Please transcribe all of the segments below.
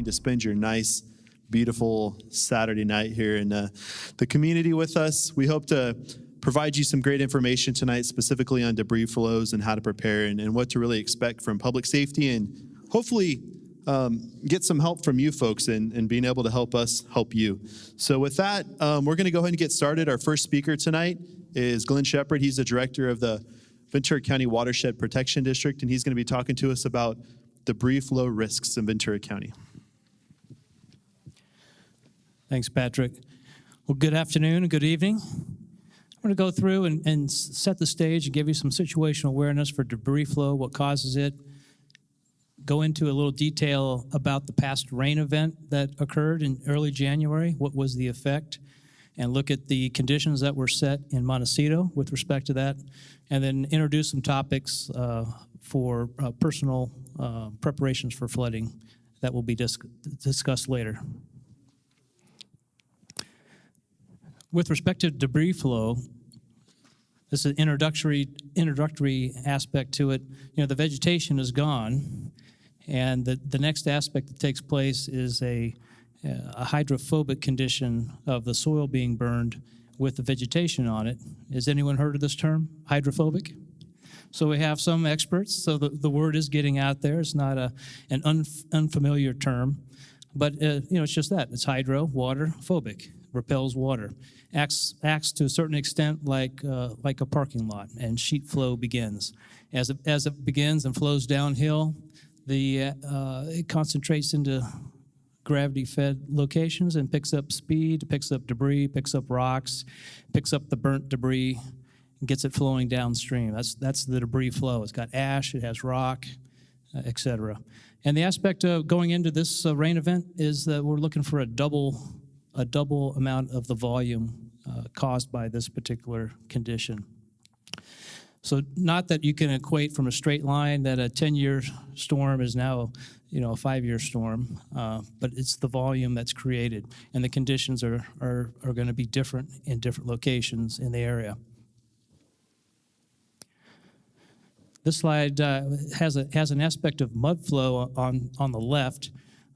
to spend your nice, beautiful Saturday night here in the community with us. We hope to provide you some great information tonight, specifically on debris flows and how to prepare and what to really expect from public safety, and hopefully get some help from you folks and being able to help us help you. So with that, we're going to go ahead and get started. Our first speaker tonight is Glenn Shepard. He's the director of the Ventura County Watershed Protection District, and he's going to be talking to us about debris flow risks in Ventura County. Thanks, Patrick. Well, good afternoon and good evening. I'm going to go through and set the stage and give you some situational awareness for debris flow, what causes it, go into a little detail about the past rain event that occurred in early January, what was the effect, and look at the conditions that were set in Montecito with respect to that, and then introduce some topics for personal preparations for flooding that will be discussed later. With respect to debris flow, this is an introductory aspect to it. You know, the vegetation is gone, and the next aspect that takes place is a hydrophobic condition of the soil being burned with the vegetation on it. Has anyone heard of this term, hydrophobic? So we have some experts, so the word is getting out there. It's not an unfamiliar term, but it's just that. It's hydro, water, phobic, repels water. Acts to a certain extent like a parking lot, and sheet flow begins. As it begins and flows downhill, it concentrates into gravity-fed locations and picks up speed, picks up debris, picks up rocks, picks up the burnt debris, and gets it flowing downstream. That's the debris flow. It's got ash, it has rock, etc. And the aspect of going into this rain event is that we're looking for a double amount of the volume caused by this particular condition. So not that you can equate from a straight line that a 10-year storm is now, a 5-year storm, but it's the volume that's created, and the conditions are going to be different in different locations in the area. This slide has an aspect of mud flow on the left,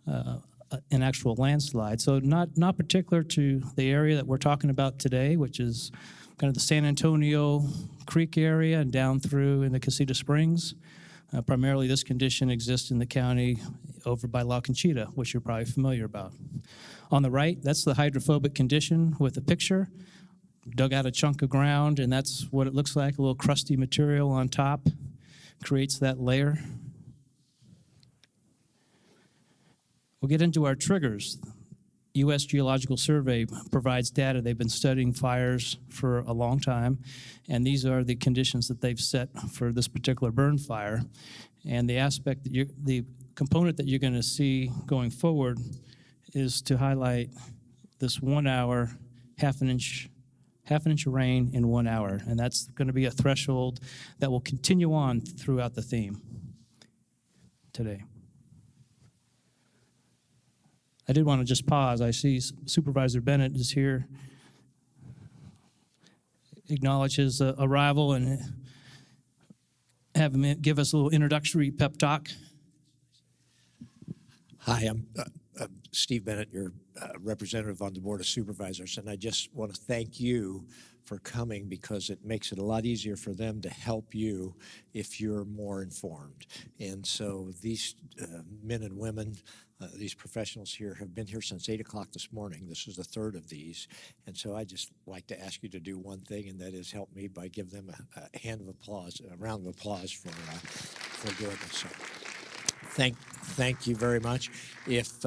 an actual landslide. So not particular to the area that we're talking about today, which is kind of the San Antonio Creek area and down through in the Casita Springs. Primarily, this condition exists in the county over by La Conchita, which you're probably familiar about. On the right, that's the hydrophobic condition with a picture. Dug out a chunk of ground, and that's what it looks like, a little crusty material on top. Creates that layer. We'll get into our triggers. U.S. Geological Survey provides data. They've been studying fires for a long time, and these are the conditions that they've set for this particular burn fire. And the aspect that the component that you're going to see going forward is to highlight this 1 hour, half an inch of rain in 1 hour, and that's going to be a threshold that will continue on throughout the theme today. I did want to just pause. I see Supervisor Bennett is here. Acknowledge his arrival and have him give us a little introductory pep talk. Hi, I'm Steve Bennett, your representative on the Board of Supervisors, and I just want to thank you for coming because it makes it a lot easier for them to help you if you're more informed. And so these men and women, these professionals here have been here since 8 o'clock this morning. This is the third of these. And so I just like to ask you to do one thing, and that is help me by giving them a hand of applause, a round of applause for doing this. So thank you very much. If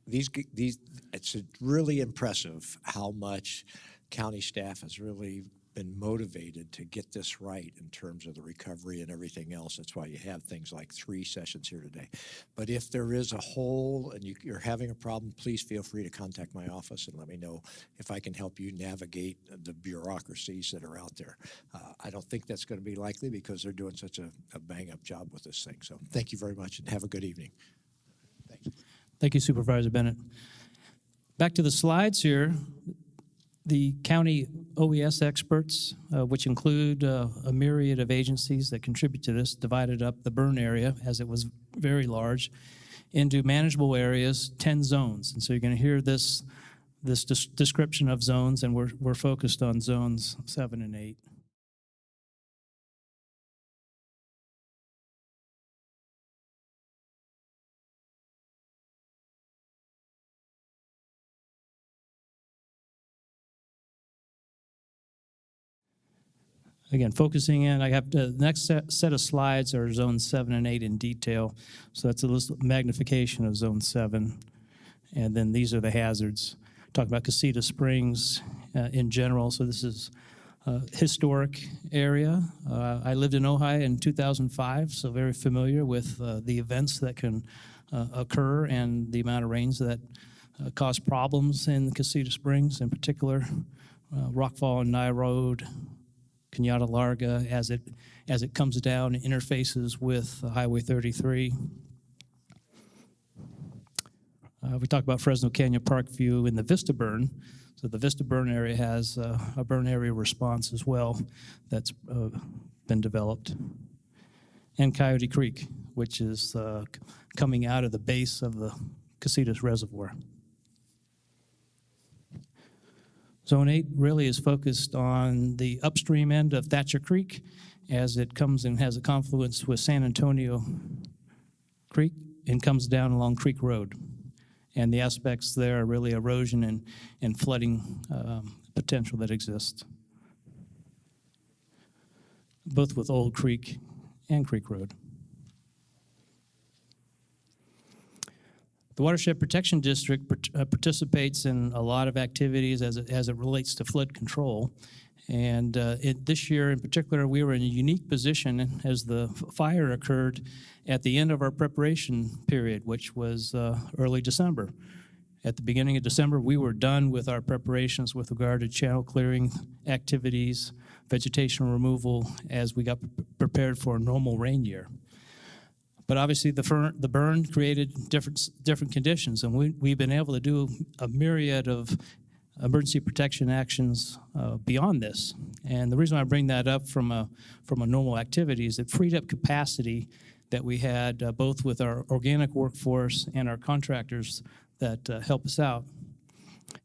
these, it's really impressive how much county staff has really been motivated to get this right in terms of the recovery and everything else. That's why you have things like 3 sessions here today. But if there is a hole and you're having a problem, please feel free to contact my office and let me know if I can help you navigate the bureaucracies that are out there. I don't think that's going to be likely because they're doing such a bang-up job with this thing. So thank you very much and have a good evening. Thank you. Thank you, Supervisor Bennett. Back to the slides here. The county OES experts, which include a myriad of agencies that contribute to this, divided up the burn area as it was very large, into manageable areas, 10 zones. And so you're going to hear this description of zones, and we're focused on zones 7 and 8. Again, focusing in, I have the next set of slides are zones 7 and 8 in detail. So that's a magnification of zone 7. And then these are the hazards. Talk about Casita Springs in general. So this is a historic area. I lived in Ojai in 2005, so very familiar with the events that can occur and the amount of rains that cause problems in Casita Springs in particular. Rockfall and Nye Road, Cañada Larga, as it comes down and interfaces with Highway 33. We talked about Fresno Canyon Parkview in the Vista Burn. So the Vista Burn area has a burn area response as well that's been developed. And Coyote Creek, which is coming out of the base of the Casitas Reservoir. Zone 8 really is focused on the upstream end of Thatcher Creek as it comes and has a confluence with San Antonio Creek and comes down along Creek Road. And the aspects there are really erosion and flooding potential that exists, both with Old Creek and Creek Road. The Watershed Protection District participates in a lot of activities as it relates to flood control. And this year in particular, we were in a unique position as the fire occurred at the end of our preparation period, which was early December. At the beginning of December, we were done with our preparations with regard to channel clearing activities, vegetation removal, as we got prepared for a normal rain year. But obviously, the burn created different conditions, and we've been able to do a myriad of emergency protection actions beyond this. And the reason I bring that up from a normal activity is it freed up capacity that we had both with our organic workforce and our contractors that help us out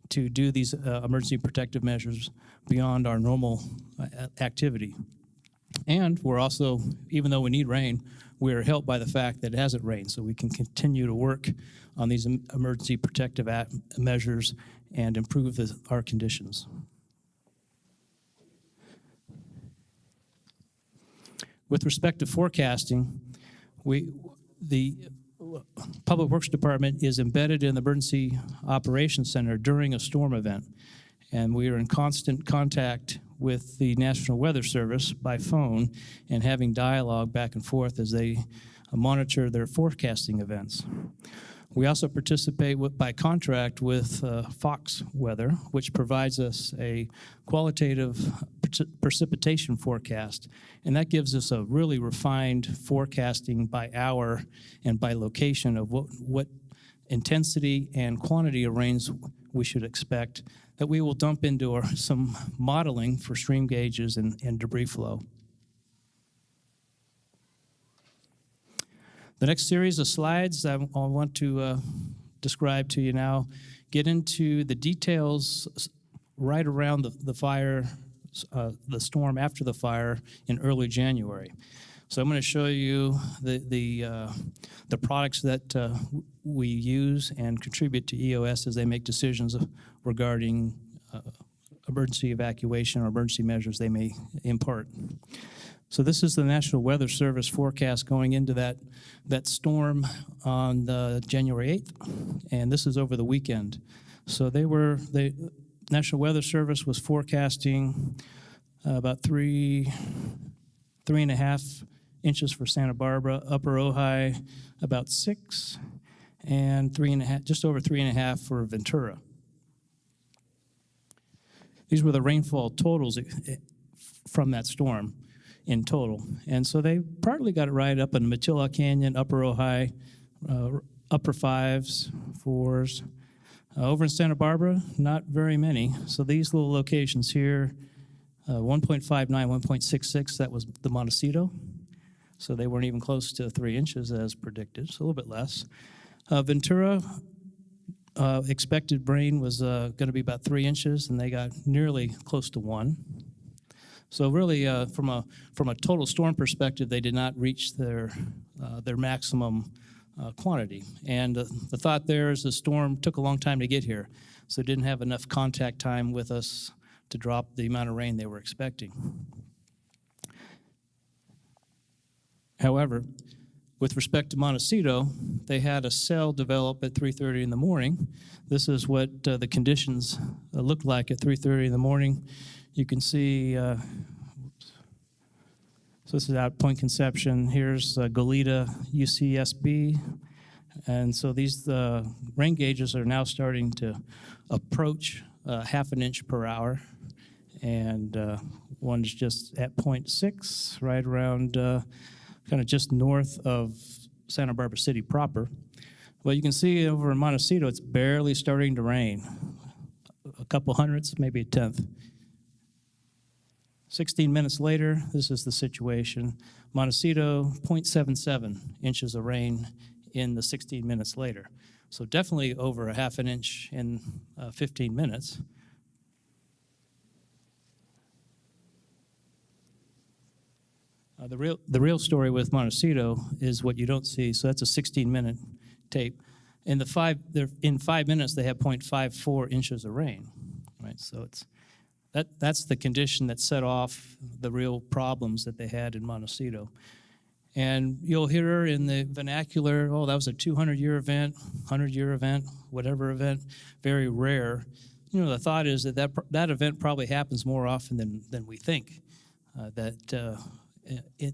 to do these emergency protective measures beyond our normal activity. And we're also, even though we need rain, we're helped by the fact that it hasn't rained, so we can continue to work on these emergency protective measures and improve our conditions. With respect to forecasting, the Public Works Department is embedded in the Emergency Operations Center during a storm event, and we are in constant contact with the National Weather Service by phone and having dialogue back and forth as they monitor their forecasting events. We also participate by contract with Fox Weather, which provides us a qualitative precipitation forecast, and that gives us a really refined forecasting by hour and by location of what intensity and quantity of rains we should expect that we will dump into some modeling for stream gauges and debris flow. The next series of slides I want to describe to you now get into the details right around the fire, the storm after the fire in early January. So I'm going to show you the products that we use and contribute to EOS as they make decisions regarding emergency evacuation or emergency measures they may impart. So this is the National Weather Service forecast going into that storm on January 8th, and this is over the weekend. So the National Weather Service was forecasting about 3.5 inches for Santa Barbara, Upper Ojai about 6, and 3.5, just over 3.5 for Ventura. These were the rainfall totals from that storm in total. And so they partly got it right up in Matilla Canyon, Upper Ojai, upper 5s, 4s. Over in Santa Barbara, not very many. So these little locations here, 1.59, 1.66, that was the Montecito. So they weren't even close to 3 inches as predicted, so a little bit less. Ventura, expected rain was going to be about 3 inches, and they got nearly close to 1. So really, from a total storm perspective, they did not reach their maximum quantity. And the thought there is the storm took a long time to get here, so it didn't have enough contact time with us to drop the amount of rain they were expecting. However, with respect to Montecito, they had a cell develop at 3:30 in the morning. This is what the conditions looked like at 3:30 in the morning. You can see, so this is out Point Conception. Here's Goleta UCSB. And so these rain gauges are now starting to approach half an inch per hour. And one's just at 0.6, right around kind of just north of Santa Barbara City proper. Well, you can see over in Montecito, it's barely starting to rain. A couple hundredths, maybe a tenth. 16 minutes later, this is the situation. Montecito, 0.77 inches of rain in the 16 minutes later. So definitely over a half an inch in 15 minutes. The real story with Montecito is what you don't see. So that's a 16-minute tape. In 5 minutes, they have 0.54 inches of rain, right? So that's the condition that set off the real problems that they had in Montecito. And you'll hear in the vernacular, oh, that was a 200-year event, 100-year event, whatever event, very rare. You know, the thought is that event probably happens more often than we think.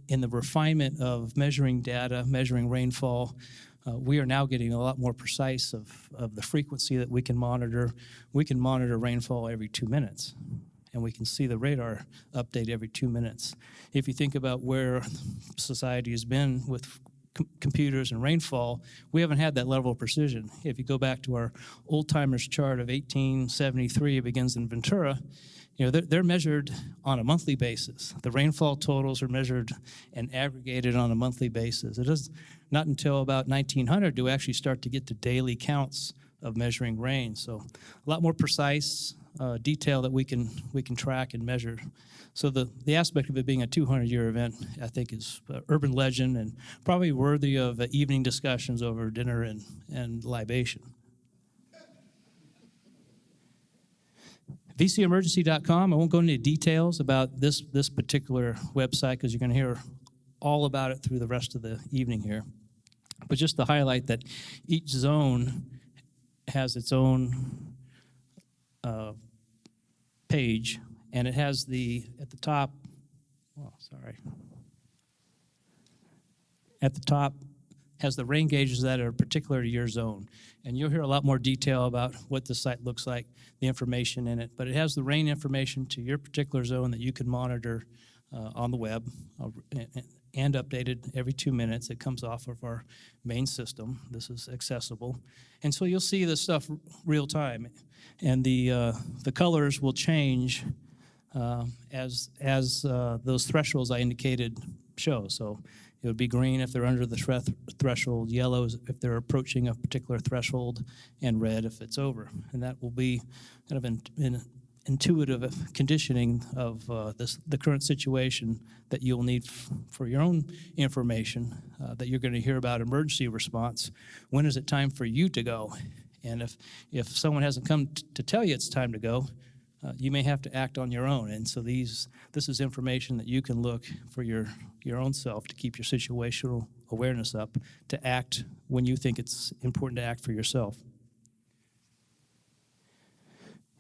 In the refinement of measuring data, measuring rainfall, we are now getting a lot more precise of the frequency that we can monitor. We can monitor rainfall every 2 minutes, and we can see the radar update every 2 minutes. If you think about where society has been with computers and rainfall, we haven't had that level of precision. If you go back to our old-timers chart of 1873, it begins in Ventura. You know, they're measured on a monthly basis. The rainfall totals are measured and aggregated on a monthly basis. It is not until about 1900 do we actually start to get to daily counts of measuring rain. So a lot more precise detail that we can track and measure. So the aspect of it being a 200-year event, I think, is urban legend and probably worthy of evening discussions over dinner and libation. VCEmergency.com. I won't go into details about this particular website because you're going to hear all about it through the rest of the evening here. But just to highlight that each zone has its own page, and it has at the top has the rain gauges that are particular to your zone. And you'll hear a lot more detail about what the site looks like, the information in it. But it has the rain information to your particular zone that you can monitor on the web and updated every 2 minutes. It comes off of our main system. This is accessible. And so you'll see this stuff real time. And the colors will change as those thresholds I indicated show. So it would be green if they're under the threshold, yellow if they're approaching a particular threshold, and red if it's over. And that will be kind of an intuitive conditioning of the current situation that you'll need for your own information that you're going to hear about emergency response. When is it time for you to go? And if someone hasn't come to tell you it's time to go, you may have to act on your own. And so this is information that you can look for your own self to keep your situational awareness up, to act when you think it's important to act for yourself.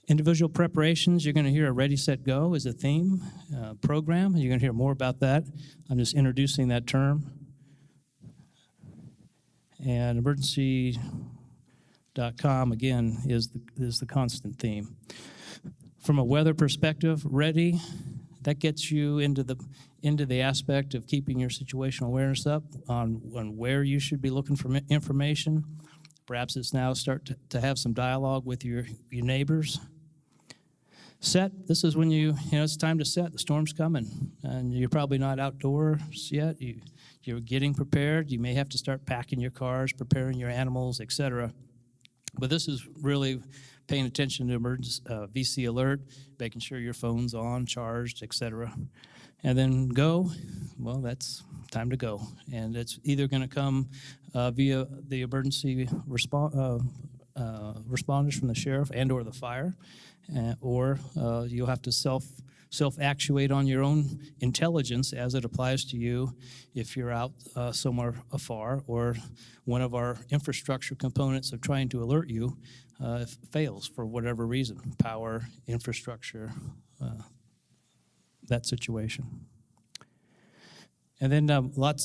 Individual preparations, you're going to hear a Ready, Set, Go as a theme program. You're going to hear more about that. I'm just introducing that term. And emergency.com, again, is the constant theme. From a weather perspective, ready, that gets you into the aspect of keeping your situational awareness up on where you should be looking for information. Perhaps it's now start to have some dialogue with your neighbors. Set, this is when it's time to set. The storm's coming, and you're probably not outdoors yet. You you're getting prepared. You may have to start packing your cars, preparing your animals, etc. But this is really paying attention to emergency VC alert, making sure your phone's on, charged, etc. And then go, well, that's time to go. And it's either going to come via the emergency responders from the sheriff and or the fire, or you'll have to self-actuate on your own intelligence as it applies to you if you're out somewhere afar, or one of our infrastructure components of trying to alert you fails for whatever reason, power, infrastructure, that situation. And then a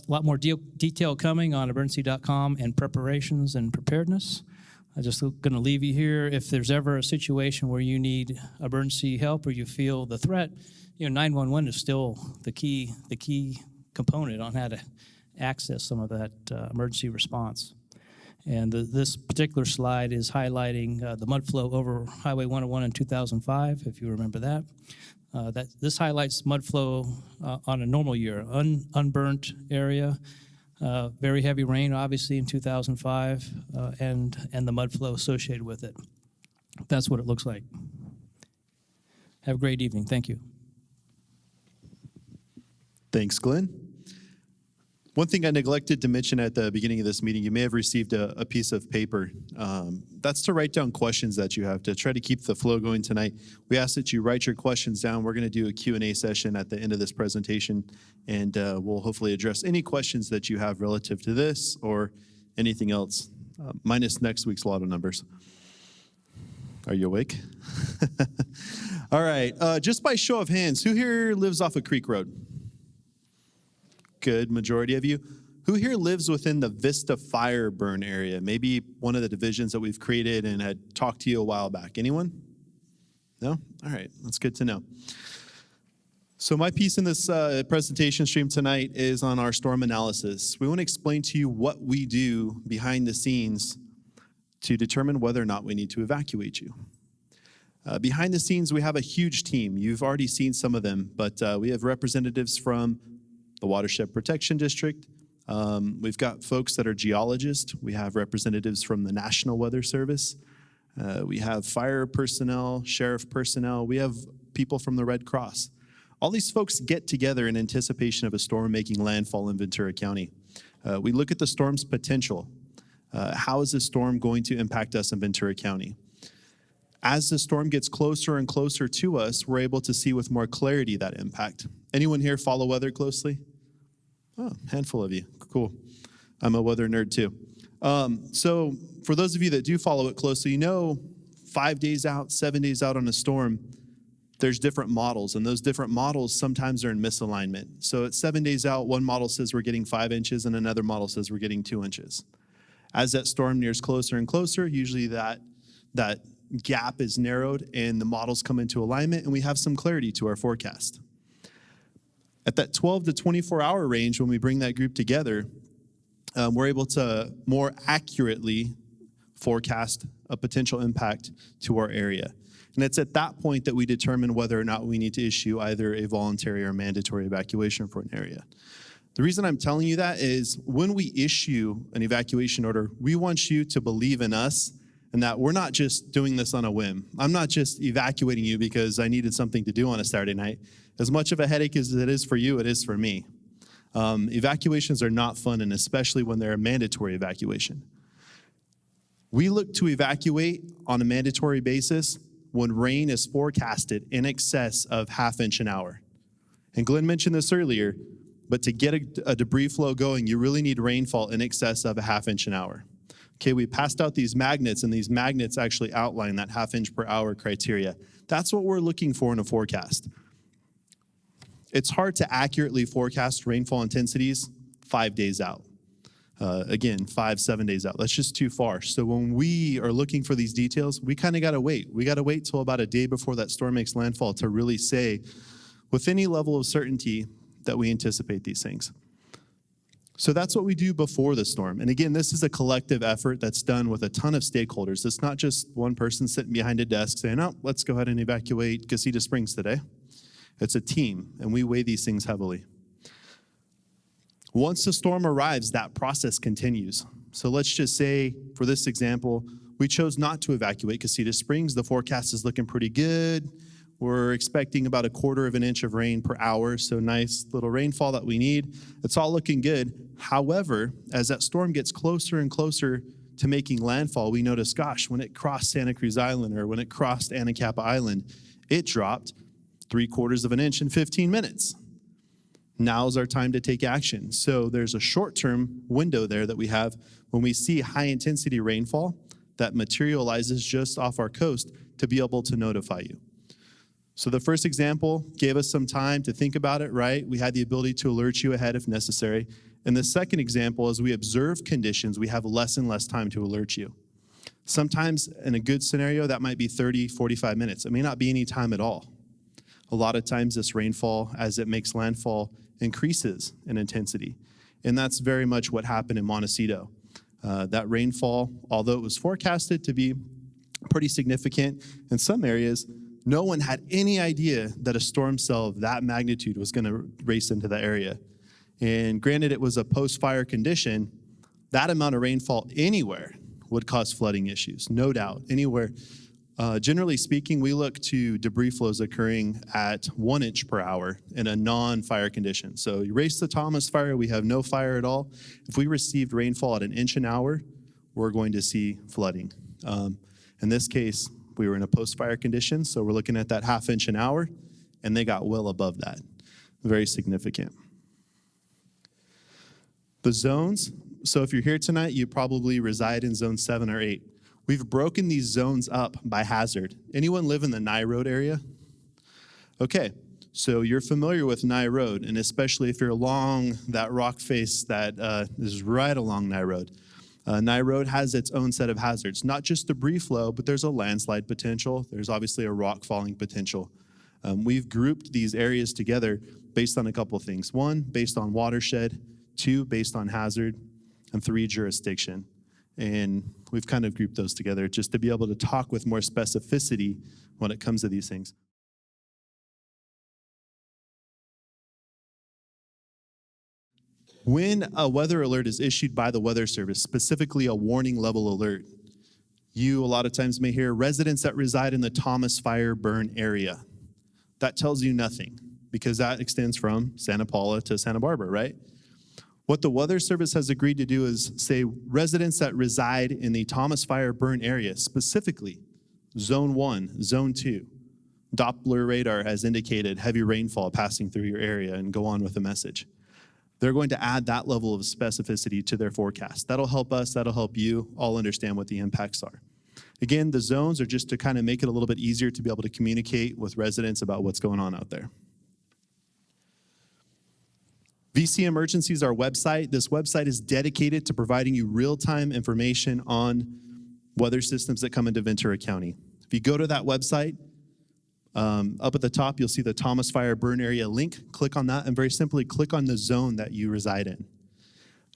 lot more detail coming on emergency.com and preparations and preparedness. I'm just going to leave you here. If there's ever a situation where you need emergency help or you feel the threat, 911 is still the key component on how to access some of that emergency response. And this particular slide is highlighting the mud flow over Highway 101 in 2005, if you remember that. This highlights mud flow on a normal year, unburnt area. Very heavy rain, obviously, in 2005, and the mud flow associated with it. That's what it looks like. Have a great evening. Thank you. Thanks, Glenn. One thing I neglected to mention at the beginning of this meeting, you may have received a piece of paper. That's to write down questions that you have to try to keep the flow going tonight. We ask that you write your questions down. We're going to do a Q&A session at the end of this presentation, and we'll hopefully address any questions that you have relative to this or anything else, minus next week's lotto numbers. Are you awake? All right. Just by show of hands, who here lives off of Creek Road? Good majority of you. Who here lives within the Vista fire burn area? Maybe one of the divisions that we've created and had talked to you a while back. Anyone? No? All right, that's good to know. So my piece in this presentation stream tonight is on our storm analysis. We want to explain to you what we do behind the scenes to determine whether or not we need to evacuate you. Behind the scenes, we have a huge team. You've already seen some of them, but we have representatives from the Watershed Protection District. We've got folks that are geologists. We have representatives from the National Weather Service. We have fire personnel, sheriff personnel. We have people from the Red Cross. All these folks get together in anticipation of a storm making landfall in Ventura County. We look at the storm's potential. How is this storm going to impact us in Ventura County? As the storm gets closer and closer to us, we're able to see with more clarity that impact. Anyone here follow weather closely? Oh, handful of you. Cool. I'm a weather nerd too. So for those of you that do follow it closely, 5 days out, 7 days out on a storm, there's different models, and those different models sometimes are in misalignment. So at 7 days out, one model says we're getting 5 inches, and another model says we're getting 2 inches. As that storm nears closer and closer, usually that gap is narrowed, and the models come into alignment, and we have some clarity to our forecast. At that 12 to 24-hour range, when we bring that group together, we're able to more accurately forecast a potential impact to our area. And it's at that point that we determine whether or not we need to issue either a voluntary or mandatory evacuation for an area. The reason I'm telling you that is when we issue an evacuation order, we want you to believe in us and that we're not just doing this on a whim. I'm not just evacuating you because I needed something to do on a Saturday night. As much of a headache as it is for you, it is for me. Evacuations are not fun, and especially when they're a mandatory evacuation. We look to evacuate on a mandatory basis when rain is forecasted in excess of ½ inch an hour. And Glenn mentioned this earlier, but to get a debris flow going, you really need rainfall in excess of ½ inch an hour. Okay, we passed out these magnets, and these magnets actually outline that ½ inch per hour criteria. That's what we're looking for in a forecast. It's hard to accurately forecast rainfall intensities 5 days out. Again, 5-7 days out. That's just too far. So when we are looking for these details, we kind of got to wait. We got to wait till about a day before that storm makes landfall to really say with any level of certainty that we anticipate these things. So that's what we do before the storm. And again, this is a collective effort that's done with a ton of stakeholders. It's not just one person sitting behind a desk saying, oh, let's go ahead and evacuate Casita Springs today. It's a team, and we weigh these things heavily. Once the storm arrives, that process continues. So let's just say, for this example, we chose not to evacuate Casitas Springs. The forecast is looking pretty good. We're expecting about 1/4 of an inch of rain per hour, so nice little rainfall that we need. It's all looking good. However, as that storm gets closer and closer to making landfall, we notice, gosh, when it crossed Santa Cruz Island or when it crossed Anacapa Island, it dropped 3/4 of an inch in 15 minutes. Now's our time to take action. So there's a short-term window there that we have when we see high-intensity rainfall that materializes just off our coast to be able to notify you. So the first example gave us some time to think about it, right? We had the ability to alert you ahead if necessary. And the second example, as we observe conditions, we have less and less time to alert you. Sometimes in a good scenario, that might be 30, 45 minutes. It may not be any time at all. A lot of times this rainfall, as it makes landfall, increases in intensity. And that's very much what happened in Montecito. That rainfall, although it was forecasted to be pretty significant in some areas, no one had any idea that a storm cell of that magnitude was going to race into the area. And granted, it was a post-fire condition. That amount of rainfall anywhere would cause flooding issues, no doubt, anywhere. Generally speaking, we look to debris flows occurring at 1 inch per hour in a non-fire condition. So you race the Thomas fire, we have no fire at all. If we received rainfall at 1 inch an hour, we're going to see flooding. In this case, we were in a post-fire condition, so we're looking at that 1/2 inch an hour, and they got well above that. Very significant. The zones, so if you're here tonight, you probably reside in zone 7 or 8. We've broken these zones up by hazard. Anyone live in the Nye Road area? Okay, so you're familiar with Nye Road, and especially if you're along that rock face that is right along Nye Road. Nye Road has its own set of hazards, not just debris flow, but there's a landslide potential. There's obviously a rock falling potential. We've grouped these areas together based on a couple of things. 1, based on watershed. 2, based on hazard. And 3, jurisdiction. And we've kind of grouped those together just to be able to talk with more specificity when it comes to these things. When a weather alert is issued by the Weather Service, specifically a warning level alert, you a lot of times may hear residents that reside in the Thomas Fire Burn area. That tells you nothing because that extends from Santa Paula to Santa Barbara, right? What the Weather Service has agreed to do is say residents that reside in the Thomas Fire Burn area, specifically Zone 1, Zone 2, Doppler radar has indicated heavy rainfall passing through your area and go on with the message. They're going to add that level of specificity to their forecast. That'll help us, that'll help you all understand what the impacts are. Again, the zones are just to kind of make it a little bit easier to be able to communicate with residents about what's going on out there. VC Emergency is our website. This website is dedicated to providing you real-time information on weather systems that come into Ventura County. If you go to that website, up at the top, you'll see the Thomas Fire Burn Area link. Click on that and very simply click on the zone that you reside in.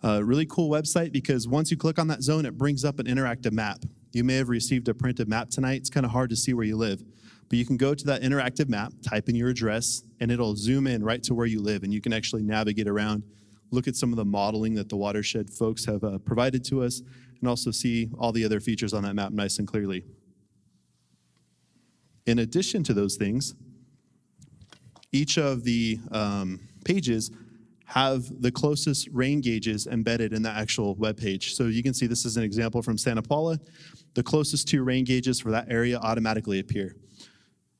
Really cool website because once you click on that zone, it brings up an interactive map. You may have received a printed map tonight. It's kind of hard to see where you live. But you can go to that interactive map, type in your address, and it'll zoom in right to where you live, and you can actually navigate around, look at some of the modeling that the watershed folks have provided to us, and also see all the other features on that map nice and clearly. In addition to those things, each of the pages have the closest rain gauges embedded in the actual web page. So you can see this is an example from Santa Paula. The closest 2 rain gauges for that area automatically appear.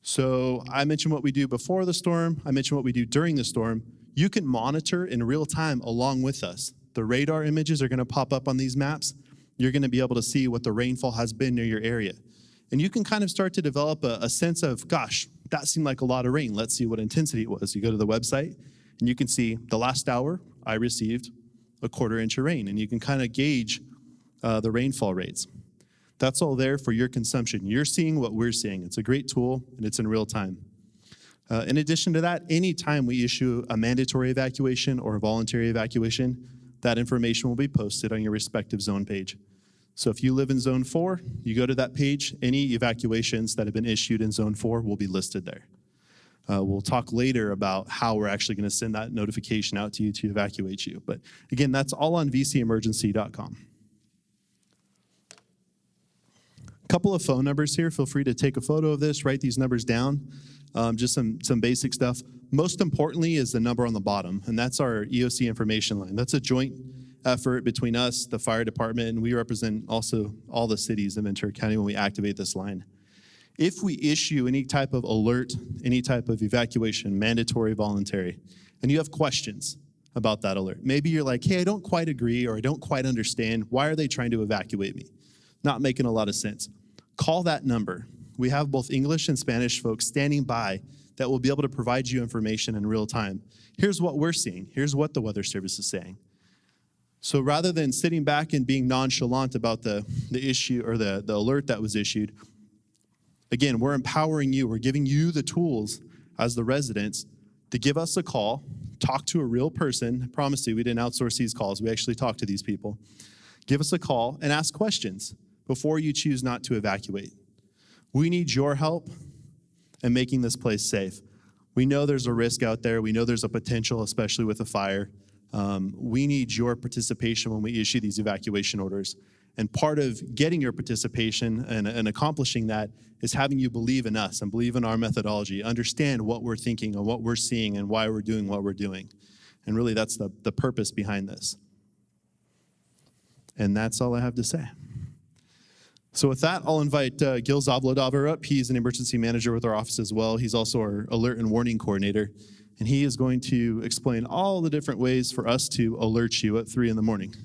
So I mentioned what we do before the storm. I mentioned what we do during the storm. You can monitor in real time along with us. The radar images are going to pop up on these maps. You're going to be able to see what the rainfall has been near your area. And you can kind of start to develop a sense of, gosh, that seemed like a lot of rain. Let's see what intensity it was. You go to the website, and you can see the last hour I received a 1/4 inch of rain. And you can kind of gauge the rainfall rates. That's all there for your consumption. You're seeing what we're seeing. It's a great tool, and it's in real time. In addition to that, anytime we issue a mandatory evacuation or a voluntary evacuation, that information will be posted on your respective zone page. So if you live in Zone 4, you go to that page, any evacuations that have been issued in Zone 4 will be listed there. We'll talk later about how we're actually going to send that notification out to you to evacuate you. But again, that's all on vcemergency.com. A couple of phone numbers here. Feel free to take a photo of this, write these numbers down. Just some basic stuff. Most importantly is the number on the bottom, and that's our EOC information line. That's a joint effort between us, the fire department, and we represent also all the cities in Ventura County when we activate this line. If we issue any type of alert, any type of evacuation, mandatory, voluntary, and you have questions about that alert, maybe you're like, hey, I don't quite agree or I don't quite understand. Why are they trying to evacuate me? Not making a lot of sense. Call that number. We have both English and Spanish folks standing by that will be able to provide you information in real time. Here's what we're seeing. Here's what the Weather Service is saying. So rather than sitting back and being nonchalant about the issue or the alert that was issued, again, we're empowering you. We're giving you the tools as the residents to give us a call, talk to a real person. I promise you, we didn't outsource these calls. We actually talked to these people. Give us a call and ask questions before you choose not to evacuate. We need your help in making this place safe. We know there's a risk out there. We know there's a potential, especially with a fire. We need your participation when we issue these evacuation orders. And part of getting your participation and accomplishing that is having you believe in us and believe in our methodology, understand what we're thinking and what we're seeing and why we're doing what we're doing. And really, that's the purpose behind this. And that's all I have to say. So with that, I'll invite Gil Zavlodava up. He's an emergency manager with our office as well. He's also our alert and warning coordinator. And he is going to explain all the different ways for us to alert you at 3 in the morning.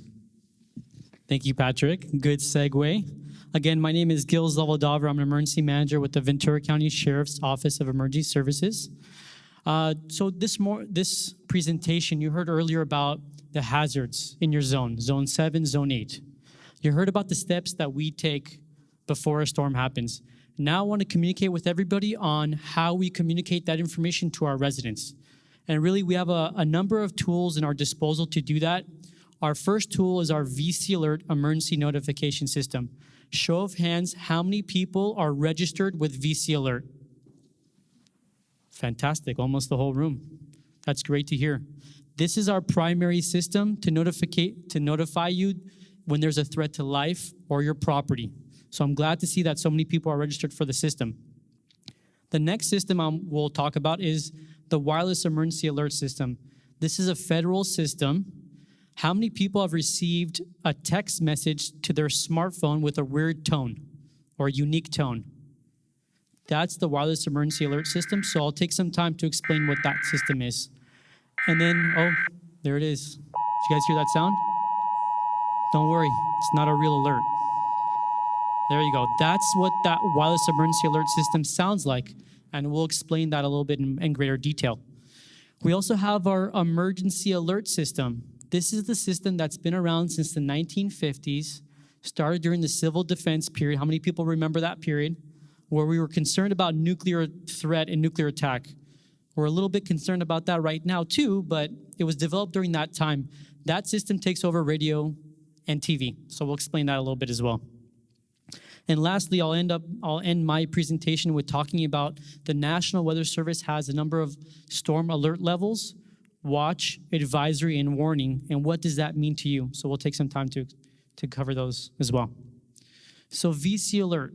Thank you, Patrick. Good segue. Again, my name is Gil Zavlodava. I'm an emergency manager with the Ventura County Sheriff's Office of Emergency Services. So this presentation, you heard earlier about the hazards in your zone, Zone 7, Zone 8. You heard about the steps that we take before a storm happens. Now I want to communicate with everybody on how we communicate that information to our residents. And really, we have a number of tools in our disposal to do that. Our first tool is our VC Alert Emergency Notification System. Show of hands, how many people are registered with VC Alert? Fantastic, almost the whole room. That's great to hear. This is our primary system to notify you when there's a threat to life or your property. So I'm glad to see that so many people are registered for the system. The next system we'll talk about is the Wireless Emergency Alert System. This is a federal system. How many people have received a text message to their smartphone with a weird tone or a unique tone? That's the Wireless Emergency Alert System, so I'll take some time to explain what that system is. And then, oh, there it is. Did you guys hear that sound? Don't worry, it's not a real alert. There you go. That's what that wireless emergency alert system sounds like, and we'll explain that a little bit in greater detail. We also have our emergency alert system. This is the system that's been around since the 1950s, started during the civil defense period. How many people remember that period? Where we were concerned about nuclear threat and nuclear attack. We're a little bit concerned about that right now too, but it was developed during that time. That system takes over radio and TV, so we'll explain that a little bit as well. And lastly, I'll end my presentation with talking about the National Weather Service has a number of storm alert levels, watch, advisory, and warning, and what does that mean to you? So we'll take some time to cover those as well. So VC Alert.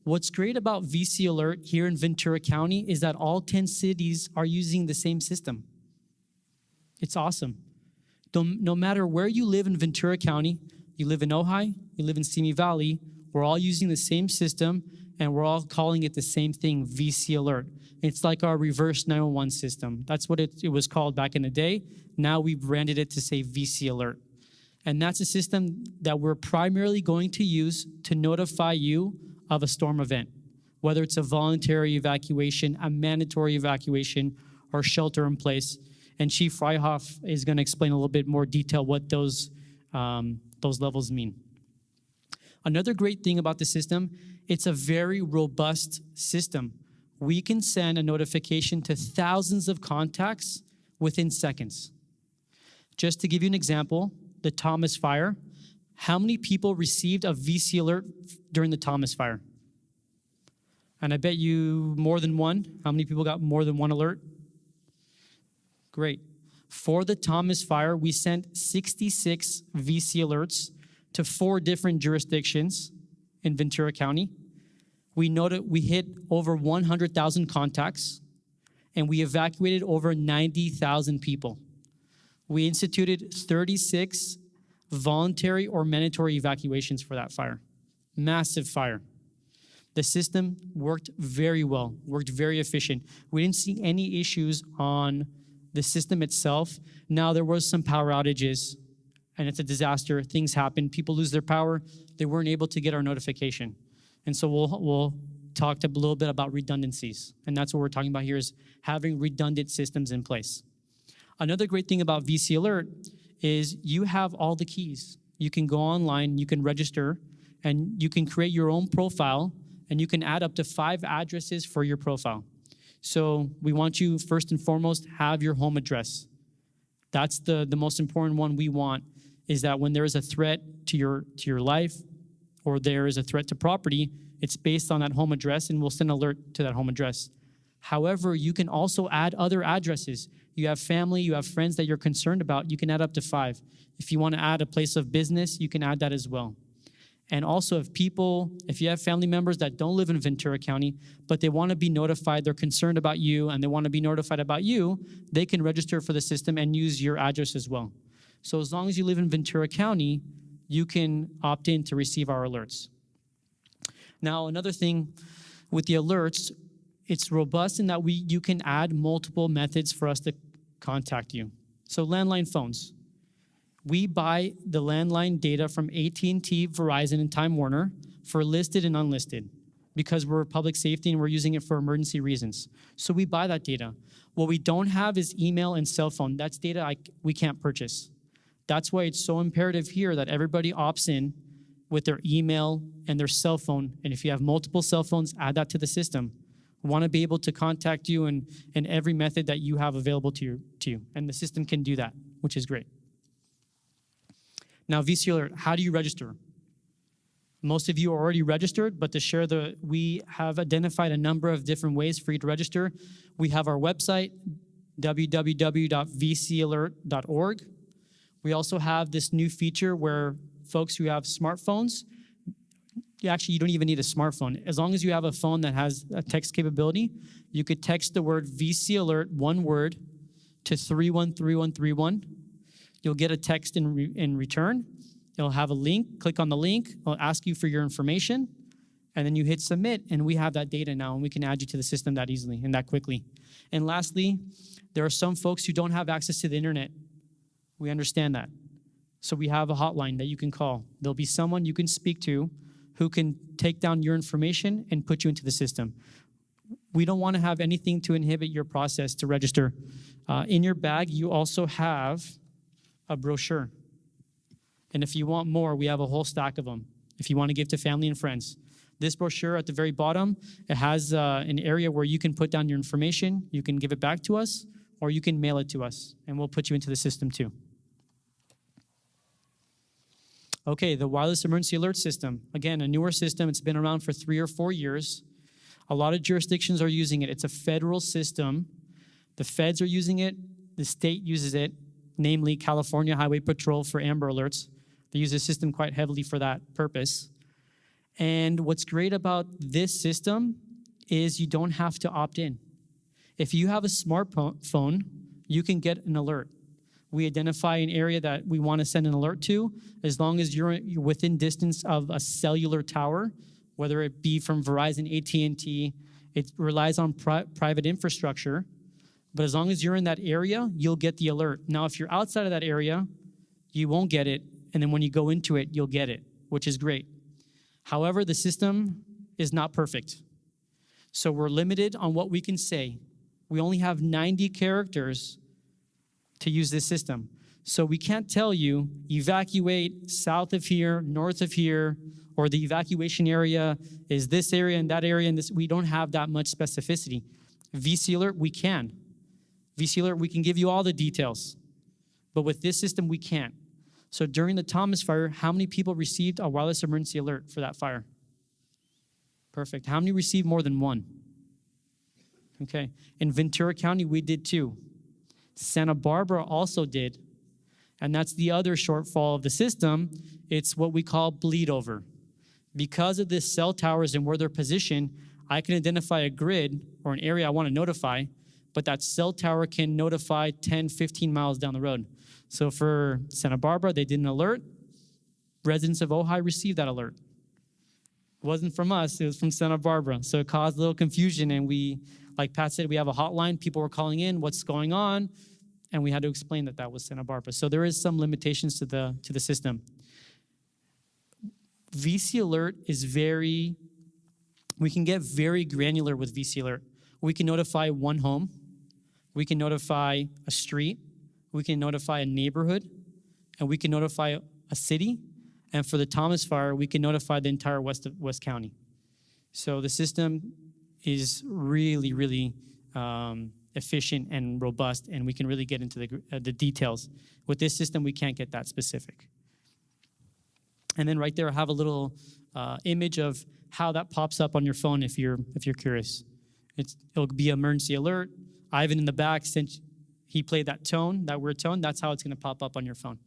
What's great about VC Alert here in Ventura County is that all 10 cities are using the same system. It's awesome. No matter where you live in Ventura County, you live in Ojai, you live in Simi Valley, we're all using the same system, and we're all calling it the same thing, VC Alert. It's like our reverse 911 system. That's what it was called back in the day. Now we've branded it to say VC Alert. And that's a system that we're primarily going to use to notify you of a storm event, whether it's a voluntary evacuation, a mandatory evacuation, or shelter in place. And Chief Freihoff is going to explain a little bit more detail what those levels mean. Another great thing about the system, it's a very robust system. We can send a notification to thousands of contacts within seconds. Just to give you an example, the Thomas Fire, how many people received a VC alert during the Thomas Fire? And I bet you more than one. How many people got more than one alert? Great. For the Thomas Fire, we sent 66 VC alerts to 4 different jurisdictions in Ventura County. We hit over 100,000 contacts, and we evacuated over 90,000 people. We instituted 36 voluntary or mandatory evacuations for that fire. Massive fire. The system worked very well, worked very efficient. We didn't see any issues on the system itself. Now, there was some power outages, and it's a disaster. Things happen. People lose their power. They weren't able to get our notification. And so we'll talk a little bit about redundancies. And that's what we're talking about here, is having redundant systems in place. Another great thing about VC Alert is you have all the keys. You can go online, you can register, and you can create your own profile, and you can add up to 5 addresses for your profile. So we want you, first and foremost, have your home address. That's the most important one we want, is that when there is a threat to your life, or there is a threat to property, it's based on that home address, and we'll send an alert to that home address. However, you can also add other addresses. You have family, you have friends that you're concerned about, you can add up to 5. If you want to add a place of business, you can add that as well. And also, if you have family members that don't live in Ventura County, but they want to be notified, they're concerned about you, and they want to be notified about you, they can register for the system and use your address as well. So as long as you live in Ventura County, you can opt in to receive our alerts. Now, another thing with the alerts, it's robust in that you can add multiple methods for us to contact you. So landline phones. We buy the landline data from AT&T, Verizon, and Time Warner for listed and unlisted because we're public safety and we're using it for emergency reasons. So we buy that data. What we don't have is email and cell phone. That's data we can't purchase. That's why it's so imperative here that everybody opts in with their email and their cell phone. And if you have multiple cell phones, add that to the system. We want to be able to contact you in every method that you have available to you. And the system can do that, which is great. Now, VC Alert, how do you register? Most of you are already registered, but to share we have identified a number of different ways for you to register. We have our website, www.vcalert.org. We also have this new feature where folks who have smartphones, you don't even need a smartphone. As long as you have a phone that has a text capability, you could text the word VC Alert, one word, to 313131. You'll get a text in return. It'll have a link. Click on the link. It'll ask you for your information. And then you hit submit, and we have that data now, and we can add you to the system that easily and that quickly. And lastly, there are some folks who don't have access to the internet. We understand that. So we have a hotline that you can call. There'll be someone you can speak to who can take down your information and put you into the system. We don't want to have anything to inhibit your process to register. In your bag, you also have a brochure. And if you want more, we have a whole stack of them if you want to give to family and friends. This brochure at the very bottom, it has an area where you can put down your information, you can give it back to us, or you can mail it to us, and we'll put you into the system too. Okay, the wireless emergency alert system. Again, a newer system. It's been around for 3 or 4 years. A lot of jurisdictions are using it. It's a federal system. The feds are using it. The state uses it, namely California Highway Patrol for Amber Alerts. They use the system quite heavily for that purpose. And what's great about this system is you don't have to opt in. If you have a smartphone, you can get an alert. We identify an area that we want to send an alert to. As long as you're within distance of a cellular tower, whether it be from Verizon, AT&T, it relies on private infrastructure. But as long as you're in that area, you'll get the alert. Now, if you're outside of that area, you won't get it. And then when you go into it, you'll get it, which is great. However, the system is not perfect. So we're limited on what we can say. We only have 90 characters to use this system. So we can't tell you, evacuate south of here, north of here, or the evacuation area is this area and that area, and this. We don't have that much specificity. VC Alert, we can. VC Alert, we can give you all the details. But with this system, we can't. So during the Thomas fire, how many people received a wireless emergency alert for that fire? Perfect. How many received more than one? Okay. In Ventura County, we did 2. Santa Barbara also did. And that's the other shortfall of the system. It's what we call bleed over. Because of the cell towers and where they're positioned, I can identify a grid or an area I want to notify, but that cell tower can notify 10, 15 miles down the road. So for Santa Barbara, they did an alert. Residents of Ojai received that alert. It wasn't from us, it was from Santa Barbara. So it caused a little confusion, and we, like Pat said, we have a hotline. People were calling in, what's going on? And we had to explain that that was Santa Barbara. So there is some limitations to the system. VC Alert is we can get very granular with VC Alert. We can notify one home. We can notify a street. We can notify a neighborhood. And we can notify a city. And for the Thomas Fire, we can notify the entire West County. So the system is really, really efficient and robust, and we can really get into the details. With this system, we can't get that specific. And then right there, I have a little image of how that pops up on your phone if you're curious. It'll be emergency alert. Ivan in the back, since he played that weird tone, that's how it's going to pop up on your phone.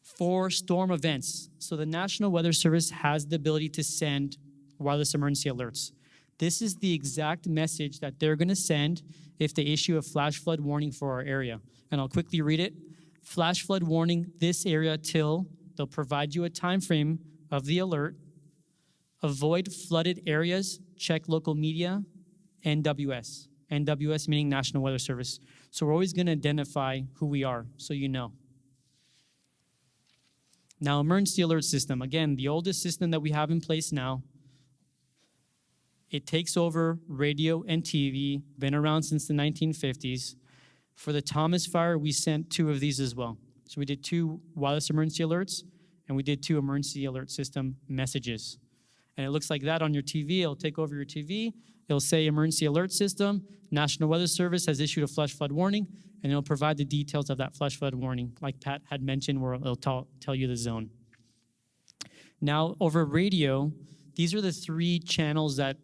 For storm events, so the National Weather Service has the ability to send wireless emergency alerts. This is the exact message that they're going to send if they issue a flash flood warning for our area. And I'll quickly read it. Flash flood warning, this area till they'll provide you a time frame of the alert. Avoid flooded areas, check local media, NWS. NWS meaning National Weather Service. So we're always going to identify who we are, so you know. Now, emergency alert system. Again, the oldest system that we have in place now. It takes over radio and TV, been around since the 1950s. For the Thomas Fire, we sent 2 of these as well. So we did 2 wireless emergency alerts, and we did 2 emergency alert system messages. And it looks like that on your TV. It'll take over your TV. It'll say emergency alert system. National Weather Service has issued a flash flood warning, and it'll provide the details of that flash flood warning, like Pat had mentioned, where it'll tell you the zone. Now, over radio, these are the 3 channels that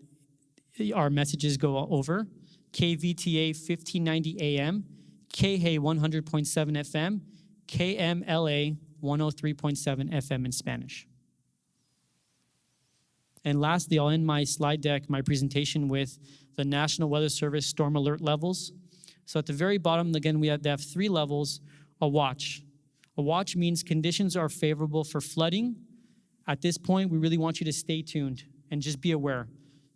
our messages go over. KVTA 1590 AM, KHA 100.7 FM, KMLA 103.7 FM in Spanish. And lastly, I'll end my slide deck, my presentation, with the National Weather Service storm alert levels. So at the very bottom, again, they have 3 levels. A watch. A watch means conditions are favorable for flooding. At this point, we really want you to stay tuned and just be aware.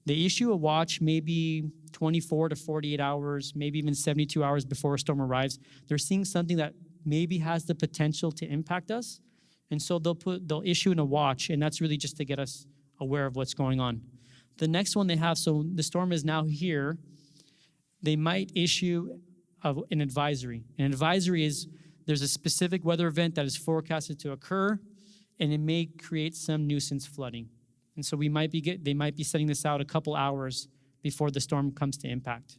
They issue a watch maybe 24 to 48 hours, maybe even 72 hours before a storm arrives. They're seeing something that maybe has the potential to impact us. And so they'll issue in a watch, and that's really just to get us aware of what's going on. The next one they have, so the storm is now here, they might issue an advisory. An advisory is there's a specific weather event that is forecasted to occur, and it may create some nuisance flooding. And so they might be sending this out a couple hours before the storm comes to impact.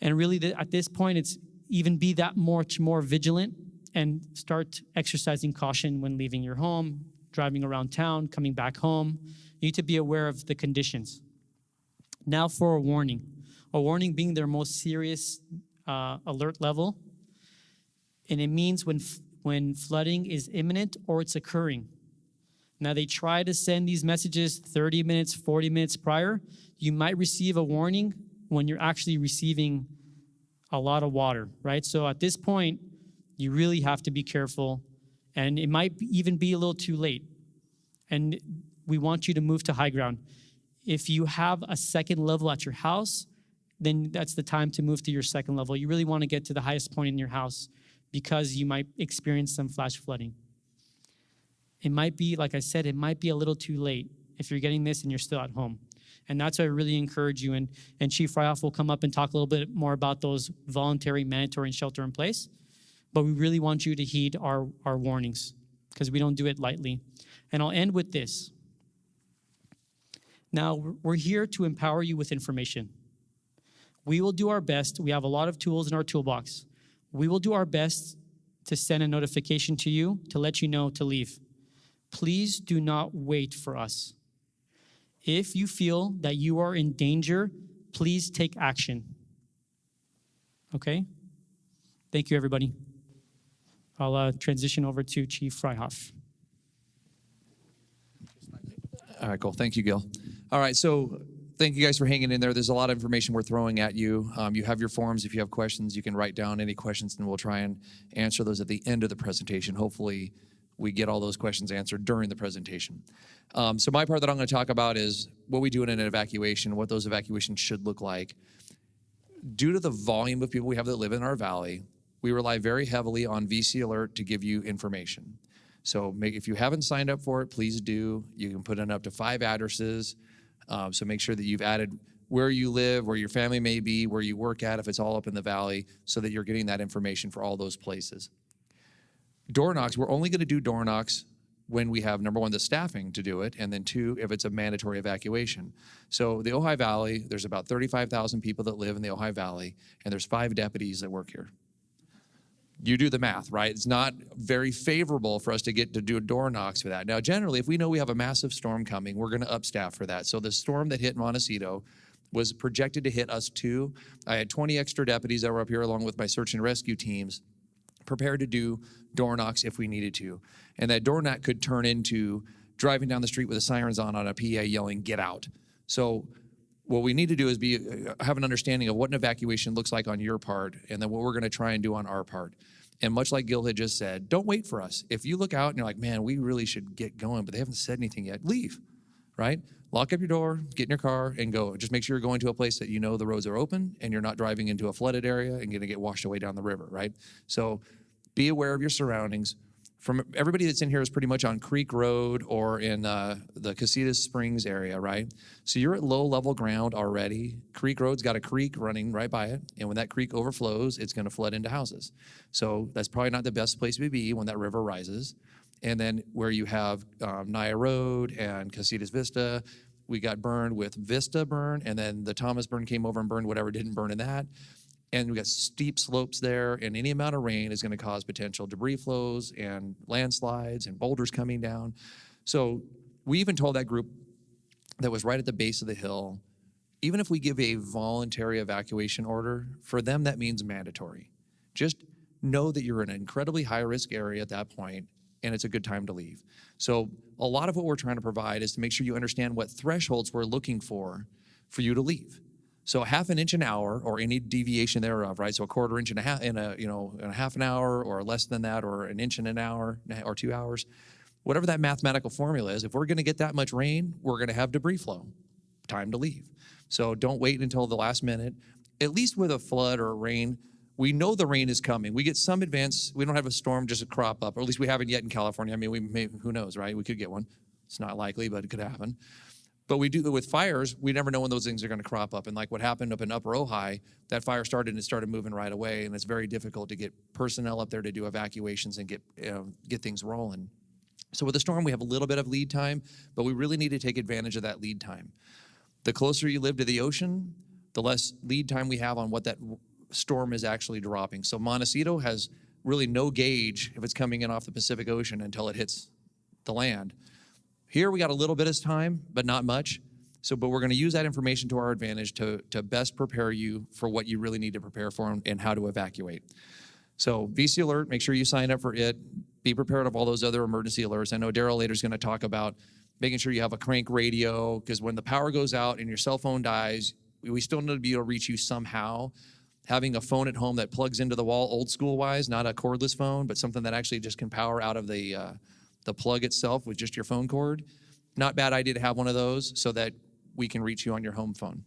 And really, at this point, it's even be that much more vigilant and start exercising caution when leaving your home, driving around town, coming back home. You need to be aware of the conditions. Now for a warning. A warning being their most serious alert level. And it means when flooding is imminent or it's occurring. Now, they try to send these messages 30 minutes, 40 minutes prior. You might receive a warning when you're actually receiving a lot of water, right? So at this point, you really have to be careful, and it might even be a little too late. And we want you to move to high ground. If you have a second level at your house, then that's the time to move to your second level. You really want to get to the highest point in your house because you might experience some flash flooding. It might be, like I said, it might be a little too late if you're getting this and you're still at home. And that's why I really encourage you. And Chief Fryhoff will come up and talk a little bit more about those voluntary, mandatory, and shelter in place. But we really want you to heed our warnings because we don't do it lightly. And I'll end with this. Now, we're here to empower you with information. We will do our best. We have a lot of tools in our toolbox. We will do our best to send a notification to you to let you know to leave. Please do not wait for us. If you feel that you are in danger, please take action. Okay? Thank you, everybody. I'll transition over to Chief Freihoff. All right, cool. Thank you, Gil. All right, so thank you guys for hanging in there. There's a lot of information we're throwing at you. You have your forms. If you have questions, you can write down any questions, and we'll try and answer those at the end of the presentation. Hopefully, we get all those questions answered during the presentation. So my part that I'm going to talk about is what we do in an evacuation, what those evacuations should look like. Due to the volume of people we have that live in our valley, we rely very heavily on VC Alert to give you information. So if you haven't signed up for it, please do. You can put in up to 5 addresses. So make sure that you've added where you live, where your family may be, where you work at, if it's all up in the valley, so that you're getting that information for all those places. Door knocks, we're only going to do door knocks when we have, number one, the staffing to do it, and then 2, if it's a mandatory evacuation. So the Ojai Valley, there's about 35,000 people that live in the Ojai Valley, and there's 5 deputies that work here. You do the math, right? It's not very favorable for us to get to do door knocks for that. Now, generally, if we know we have a massive storm coming, we're going to upstaff for that. So the storm that hit Montecito was projected to hit us too. I had 20 extra deputies that were up here along with my search and rescue teams prepared to do door knocks if we needed to. And that door knock could turn into driving down the street with the sirens on a PA yelling, "Get out." So what we need to do is have an understanding of what an evacuation looks like on your part, and then what we're going to try and do on our part. And much like Gil had just said, don't wait for us. If you look out and you're like, man, we really should get going, but they haven't said anything yet, leave, right? Lock up your door, get in your car, and go. Just make sure you're going to a place that you know the roads are open and you're not driving into a flooded area and going to get washed away down the river, right? So be aware of your surroundings. From everybody that's in here is pretty much on Creek Road or in the Casitas Springs area, right? So you're at low level ground already. Creek Road's got a creek running right by it, and when that creek overflows, it's going to flood into houses. So that's probably not the best place to be when that river rises. And then where you have Naya Road and Casitas Vista, we got burned with Vista burn, and then the Thomas burn came over and burned whatever didn't burn in that. And we got steep slopes there, and any amount of rain is going to cause potential debris flows and landslides and boulders coming down. So we even told that group that was right at the base of the hill, even if we give a voluntary evacuation order, for them that means mandatory. Just know that you're in an incredibly high-risk area at that point, and it's a good time to leave. So a lot of what we're trying to provide is to make sure you understand what thresholds we're looking for you to leave. So 1/2 inch an hour, or any deviation thereof, right? So 1/4 inch in a half an hour, or less than that, or 1 inch in an hour, or 2 hours. Whatever that mathematical formula is, if we're gonna get that much rain, we're gonna have debris flow. Time to leave. So don't wait until the last minute. At least with a flood or rain, we know the rain is coming. We get some advance. We don't have a storm just crop up, or at least we haven't yet in California. I mean, who knows, right? We could get one. It's not likely, but it could happen. But we do with fires, we never know when those things are going to crop up. And like what happened up in Upper Ojai, that fire started and it started moving right away. And it's very difficult to get personnel up there to do evacuations and get things rolling. So with the storm, we have a little bit of lead time, but we really need to take advantage of that lead time. The closer you live to the ocean, the less lead time we have on what that storm is actually dropping. So Montecito has really no gauge if it's coming in off the Pacific Ocean until it hits the land. Here we got a little bit of time, but not much. But we're going to use that information to our advantage to best prepare you for what you really need to prepare for and how to evacuate. So VC Alert, make sure you sign up for it. Be prepared of all those other emergency alerts. I know Daryl later is going to talk about making sure you have a crank radio, because when the power goes out and your cell phone dies, we still need to be able to reach you somehow. Having a phone at home that plugs into the wall, old school wise, not a cordless phone, but something that actually just can power out of the plug itself with just your phone cord. Not bad idea to have one of those so that we can reach you on your home phone.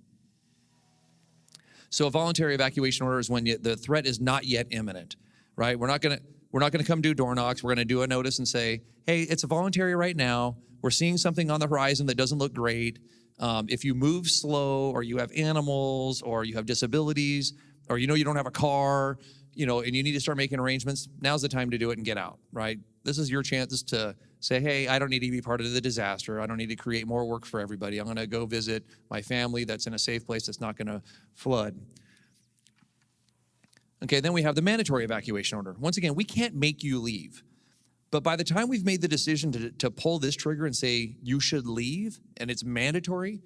So a voluntary evacuation order is when the threat is not yet imminent, right? We're not gonna come do door knocks. We're gonna do a notice and say, hey, it's a voluntary right now. We're seeing something on the horizon that doesn't look great. If you move slow, or you have animals, or you have disabilities, or you don't have a car, and you need to start making arrangements, now's the time to do it and get out, right? This is your chance to say, hey, I don't need to be part of the disaster. I don't need to create more work for everybody. I'm gonna go visit my family that's in a safe place that's not gonna flood. Okay, then we have the mandatory evacuation order. Once again, we can't make you leave. But by the time we've made the decision to pull this trigger and say, you should leave, and it's mandatory,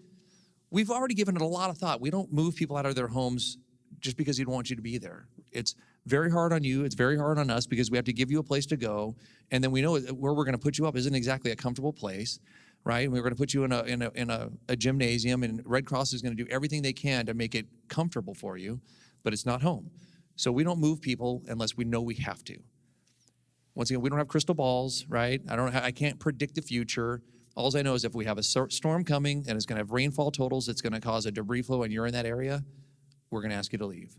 we've already given it a lot of thought. We don't move people out of their homes just because we don't want you to be there. It's very hard on you. It's very hard on us because we have to give you a place to go. And then we know where we're going to put you up isn't exactly a comfortable place, right? And we're going to put you in a gymnasium, and Red Cross is going to do everything they can to make it comfortable for you, but it's not home. So we don't move people unless we know we have to. Once again, we don't have crystal balls, right? I can't predict the future. All I know is if we have a storm coming and it's going to have rainfall totals that's going to cause a debris flow and you're in that area, we're going to ask you to leave.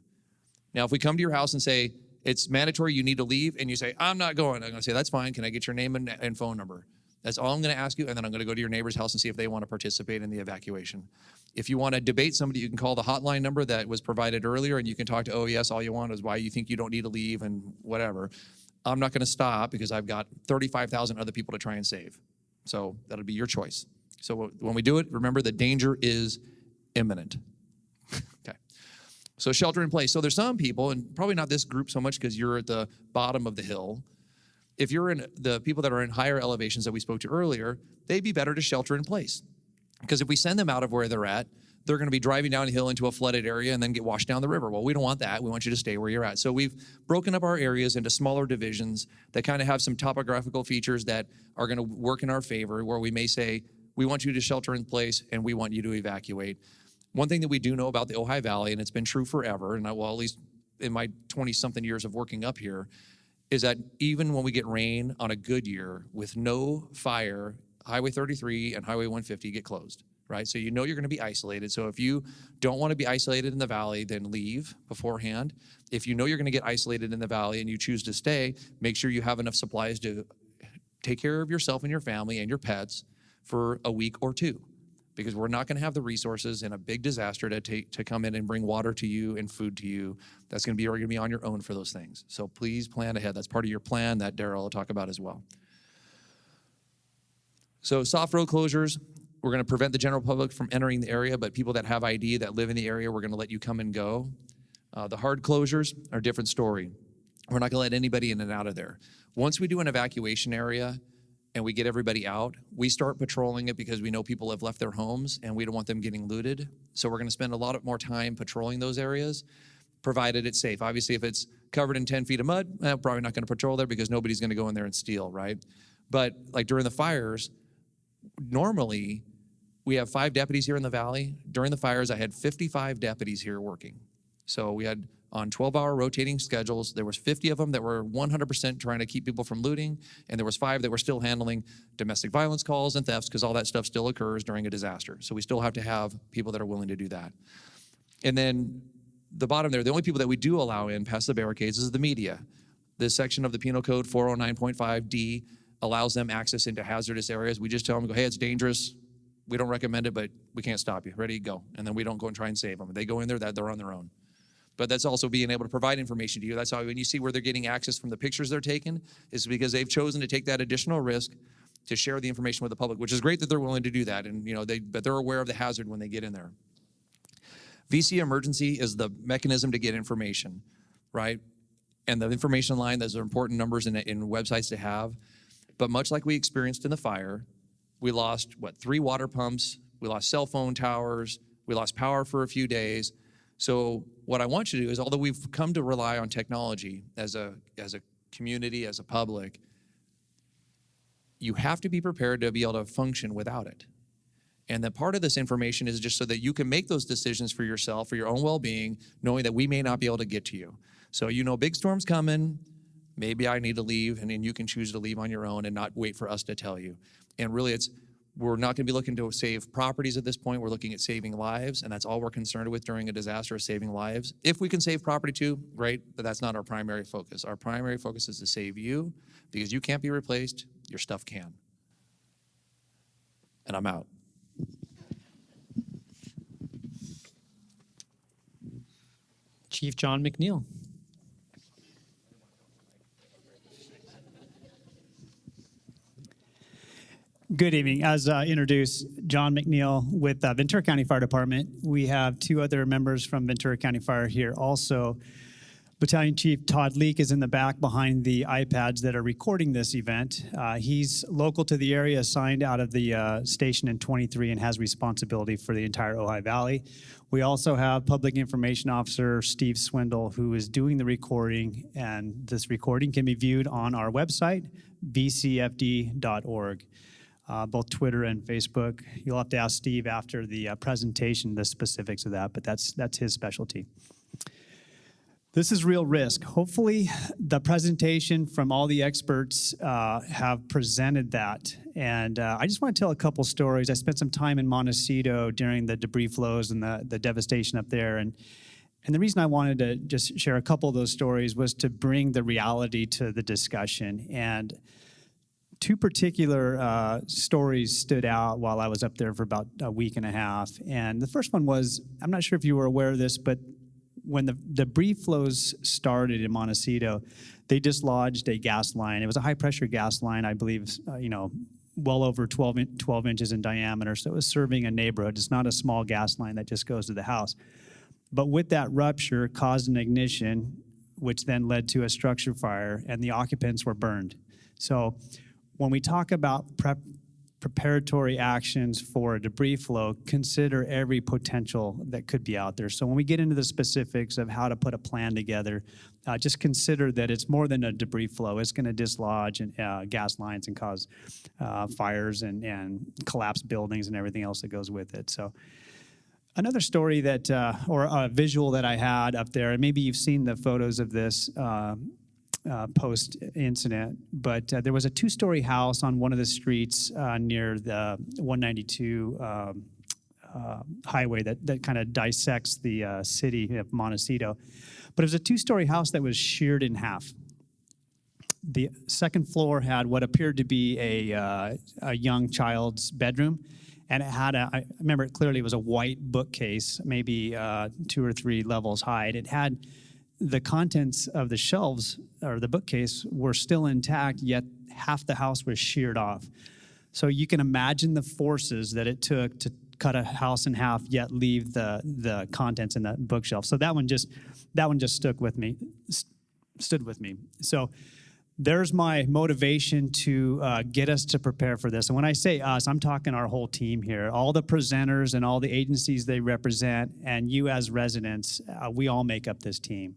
Now, if we come to your house and say, it's mandatory, you need to leave, and you say, I'm not going, I'm going to say, that's fine. Can I get your name and phone number? That's all I'm going to ask you, and then I'm going to go to your neighbor's house and see if they want to participate in the evacuation. If you want to debate somebody, you can call the hotline number that was provided earlier, and you can talk to OES all you want is why you think you don't need to leave and whatever. I'm not going to stop because I've got 35,000 other people to try and save. So that'll be your choice. So when we do it, remember the danger is imminent. Okay. So shelter in place. So there's some people, and probably not this group so much because you're at the bottom of the hill. If you're in the people that are in higher elevations that we spoke to earlier, they'd be better to shelter in place. Because if we send them out of where they're at, they're going to be driving down a hill into a flooded area and then get washed down the river. Well, we don't want that. We want you to stay where you're at. So we've broken up our areas into smaller divisions that kind of have some topographical features that are going to work in our favor, where we may say, we want you to shelter in place and we want you to evacuate. One thing that we do know about the Ojai Valley, and it's been true forever, and at least in my 20-something years of working up here, is that even when we get rain on a good year with no fire, Highway 33 and Highway 150 get closed. Right? So you know you're going to be isolated. So if you don't want to be isolated in the valley, then leave beforehand. If you know you're going to get isolated in the valley and you choose to stay, make sure you have enough supplies to take care of yourself and your family and your pets for a week or two. Because we're not going to have the resources in a big disaster to come in and bring water to you and food to you. That's going to be, you're going to be on your own for those things. So please plan ahead. That's part of your plan that Darryl will talk about as well. So soft road closures. We're going to prevent the general public from entering the area, but people that have ID that live in the area, we're going to let you come and go. The hard closures are a different story. We're not going to let anybody in and out of there. Once we do an evacuation area and we get everybody out, we start patrolling it because we know people have left their homes and we don't want them getting looted. So we're going to spend a lot more time patrolling those areas, provided it's safe. Obviously, if it's covered in 10 feet of mud, probably not going to patrol there because nobody's going to go in there and steal, right? But like during the fires, normally, we have 5 deputies here in the valley. During the fires, I had 55 deputies here working. So we had on 12-hour rotating schedules, there was 50 of them that were 100% trying to keep people from looting, and there was 5 that were still handling domestic violence calls and thefts because all that stuff still occurs during a disaster. So we still have to have people that are willing to do that. And then the bottom there, the only people that we do allow in past the barricades is the media. This section of the Penal Code 409.5D allows them access into hazardous areas. We just tell them, hey, it's dangerous. We don't recommend it, but we can't stop you. Ready, go. And then we don't go and try and save them. If they go in there, they're on their own. But that's also being able to provide information to you. That's how when you see where they're getting access from the pictures they're taking, is because they've chosen to take that additional risk to share the information with the public, which is great that they're willing to do that. And but they're aware of the hazard when they get in there. VC emergency is the mechanism to get information, right? And the information line, those are important numbers in websites to have. But much like we experienced in the fire, we lost, 3 water pumps, we lost cell phone towers, we lost power for a few days. So what I want you to do is, although we've come to rely on technology as a community, as a public, you have to be prepared to be able to function without it. And that part of this information is just so that you can make those decisions for yourself, for your own well-being, knowing that we may not be able to get to you. So big storm's coming, maybe I need to leave, and then you can choose to leave on your own and not wait for us to tell you. And really, we're not going to be looking to save properties at this point. We're looking at saving lives, and that's all we're concerned with during a disaster, is saving lives. If we can save property too, great, but that's not our primary focus. Our primary focus is to save you, because you can't be replaced, your stuff can. And I'm out. Chief John McNeil. Good evening. As introduced, John McNeil with Ventura County Fire Department. We have 2 other members from Ventura County Fire here also. Battalion Chief Todd Leak is in the back behind the iPads that are recording this event. He's local to the area, assigned out of the station in 23, and has responsibility for the entire Ojai Valley. We also have Public Information Officer Steve Swindle, who is doing the recording, and this recording can be viewed on our website, bcfd.org, both Twitter and Facebook. You'll have to ask Steve after the presentation the specifics of that, but that's his specialty. This is real risk. Hopefully, the presentation from all the experts have presented that. And I just want to tell a couple stories. I spent some time in Montecito during the debris flows and the devastation up there. And the reason I wanted to just share a couple of those stories was to bring the reality to the discussion. And two particular stories stood out while I was up there for about a week and a half. And the first one was, I'm not sure if you were aware of this, but when the debris flows started in Montecito, they dislodged a gas line. It was a high-pressure gas line, I believe, well over 12 inches in diameter, so it was serving a neighborhood. It's not a small gas line that just goes to the house. But with that rupture, caused an ignition, which then led to a structure fire, and the occupants were burned. So when we talk about preparatory actions for a debris flow, consider every potential that could be out there. So when we get into the specifics of how to put a plan together, just consider that it's more than a debris flow. It's going to dislodge gas lines and cause fires and collapse buildings and everything else that goes with it. So another story that, or a visual that I had up there, and maybe you've seen the photos of this post-incident, but there was a two-story house on one of the streets near the 192 highway that kind of dissects the city of Montecito. But it was a two-story house that was sheared in half. The second floor had what appeared to be a young child's bedroom, and it had I remember it clearly, it was a white bookcase, maybe 2 or 3 levels high. It had the contents of the shelves or the bookcase were still intact, yet half the house was sheared off. So you can imagine the forces that it took to cut a house in half, yet leave the contents in the bookshelf. So that one just stood with me. So there's my motivation to get us to prepare for this. And when I say us, I'm talking our whole team here, all the presenters and all the agencies they represent, and you as residents, we all make up this team.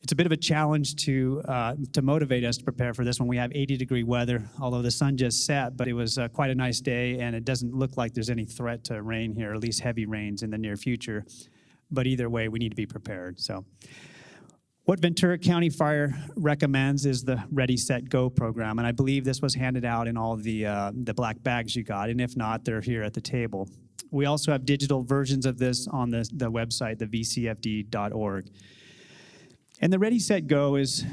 It's a bit of a challenge to motivate us to prepare for this when we have 80-degree weather, although the sun just set, but it was quite a nice day, and it doesn't look like there's any threat to rain here, at least heavy rains in the near future. But either way, we need to be prepared. So what Ventura County Fire recommends is the Ready, Set, Go program, and I believe this was handed out in all the black bags you got, and if not, they're here at the table. We also have digital versions of this on the website, the vcfd.org. And the Ready, Set, Go is,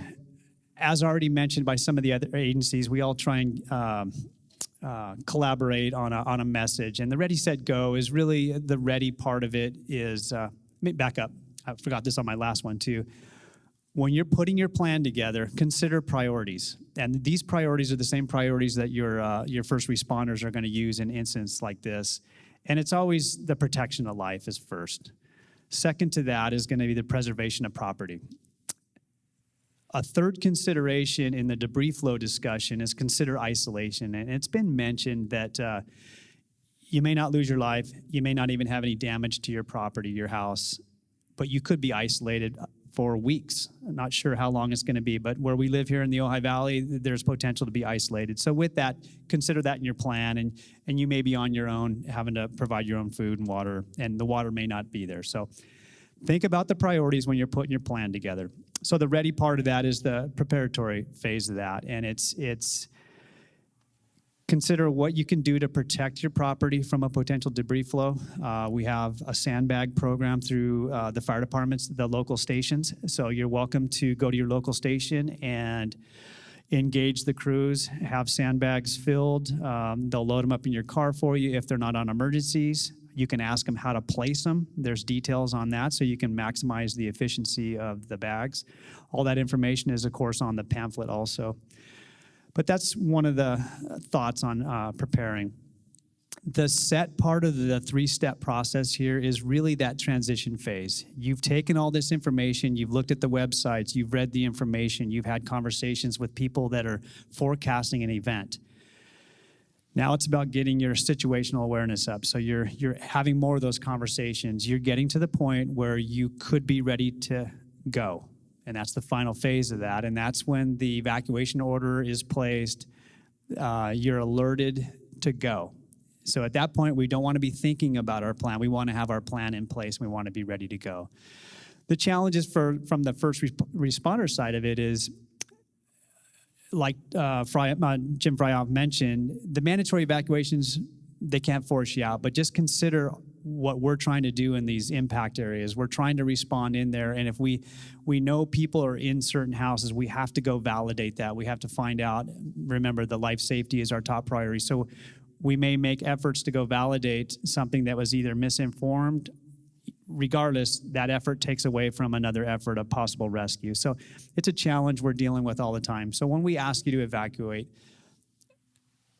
as already mentioned by some of the other agencies, we all try and collaborate on a message. And the Ready, Set, Go is really the ready part of it is, let me back up. I forgot this on my last one too. When you're putting your plan together, consider priorities. And these priorities are the same priorities that your first responders are going to use in incidents like this. And it's always the protection of life is first. Second to that is going to be the preservation of property. A third consideration in the debris flow discussion is consider isolation. And it's been mentioned that you may not lose your life, you may not even have any damage to your property, your house, but you could be isolated for weeks. I'm not sure how long it's going to be, but where we live here in the Ojai Valley, there's potential to be isolated. So with that, consider that in your plan, and you may be on your own, having to provide your own food and water, and the water may not be there. So think about the priorities when you're putting your plan together. So the ready part of that is the preparatory phase of that, and it's consider what you can do to protect your property from a potential debris flow. We have a sandbag program through the fire departments, the local stations. So you're welcome to go to your local station and engage the crews, have sandbags filled. They'll load them up in your car for you if they're not on emergencies. You can ask them how to place them. There's details on that, so you can maximize the efficiency of the bags. All that information is, of course, on the pamphlet also. But that's one of the thoughts on preparing. The set part of the three-step process here is really that transition phase. You've taken all this information, you've looked at the websites, you've read the information, you've had conversations with people that are forecasting an event. Now it's about getting your situational awareness up. So you're having more of those conversations. You're getting to the point where you could be ready to go. And that's the final phase of that. And that's when the evacuation order is placed. You're alerted to go. So at that point, we don't want to be thinking about our plan. We want to have our plan in place. We want to be ready to go. The challenges from the first responder side of it is, like Jim Fryoff mentioned, the mandatory evacuations, they can't force you out, but just consider what we're trying to do in these impact areas. We're trying to respond in there, and if we know people are in certain houses, we have to go validate that. We have to find out. Remember, the life safety is our top priority. So we may make efforts to go validate something that was either misinformed. Regardless, that effort takes away from another effort of possible rescue. So it's a challenge we're dealing with all the time. So when we ask you to evacuate,